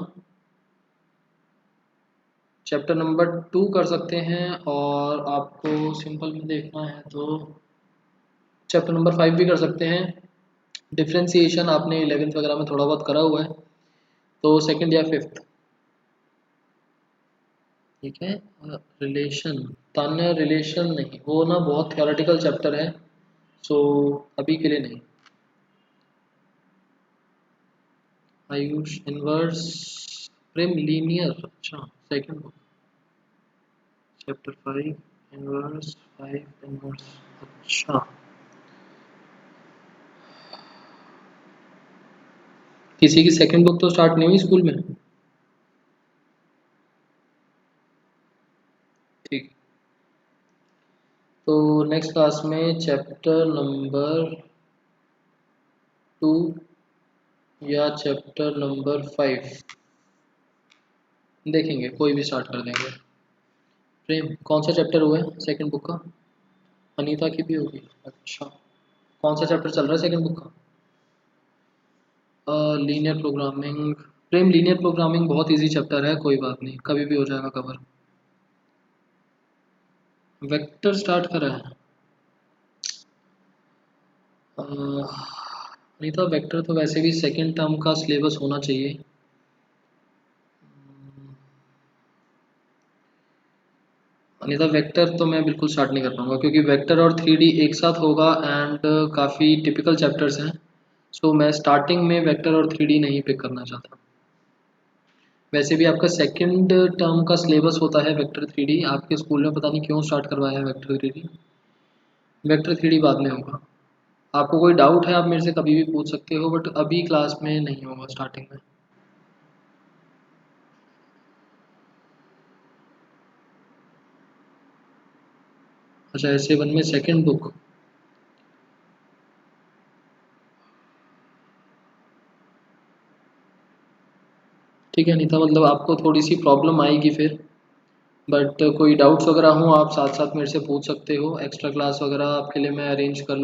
चैप्टर नंबर 2 कर सकते हैं और आपको सिंपल में देखना है तो चैप्टर नंबर 5 भी कर सकते हैं। डिफ्रेंसिएशन आपने 11th वगैरह में थोड़ा बहुत करा हुआ है तो सेकंड या फिफ्थ। ठीक है, रिलेशन तान्य रिलेशन नहीं, वो ना बहुत थ्योरेटिकल चैप्टर है, सो अभी के लिए नहीं। आयुष इनवर्स प्रेम लीनियर, अच्छा second book chapter 5 inverse 5 inverse. अच्छा, किसी की सेकंड बुक तो स्टार्ट नहीं हुई स्कूल में? ठीक, तो नेक्स्ट क्लास में चैप्टर नंबर 2 या चैप्टर नंबर 5 देखेंगे, कोई भी स्टार्ट कर देंगे। प्रेम कौन सा चैप्टर हुआ है सेकंड बुक का? अनीता की भी होगी, अच्छा। कौन सा चैप्टर चल रहा है सेकंड बुक का? Linear programming. प्रेम लीनियर प्रोग्रामिंग बहुत इजी चैप्टर है, कोई बात नहीं, कभी भी हो जाएगा कवर। वेक्टर स्टार्ट करा है? नहीं तो वेक्टर तो वैसे भी सेकंड टर्म का सिलेबस होना चाहिए। नहीं तो वेक्टर तो मैं बिल्कुल स्टार्ट नहीं कर पाऊंगा क्योंकि वेक्टर और 3D एक साथ होगा एंड काफ़ी टिपिकल चैप्टर्स हैं। सो मैं स्टार्टिंग में वेक्टर और 3D नहीं पिक करना चाहता। वैसे भी आपका सेकंड टर्म का सिलेबस होता है वेक्टर थ्री डी, आपके स्कूल में पता नहीं क्यों स्टार्ट करवाया है vector three D. Vector three D बाद में होगा। आपको कोई डाउट है आप मेरे से कभी भी पूछ सकते हो, बट अभी क्लास में नहीं होगा स्टार्टिंग में। अच्छा, ऐसे वन में सेकंड बुक। ठीक है अनीता, मतलब आपको थोड़ी सी प्रॉब्लम आएगी फिर, बट कोई डाउट्स वगैरह हो आप साथ साथ मेरे से पूछ सकते हो। एक्स्ट्रा क्लास वगैरह आपके लिए मैं अरेंज कर लूँ।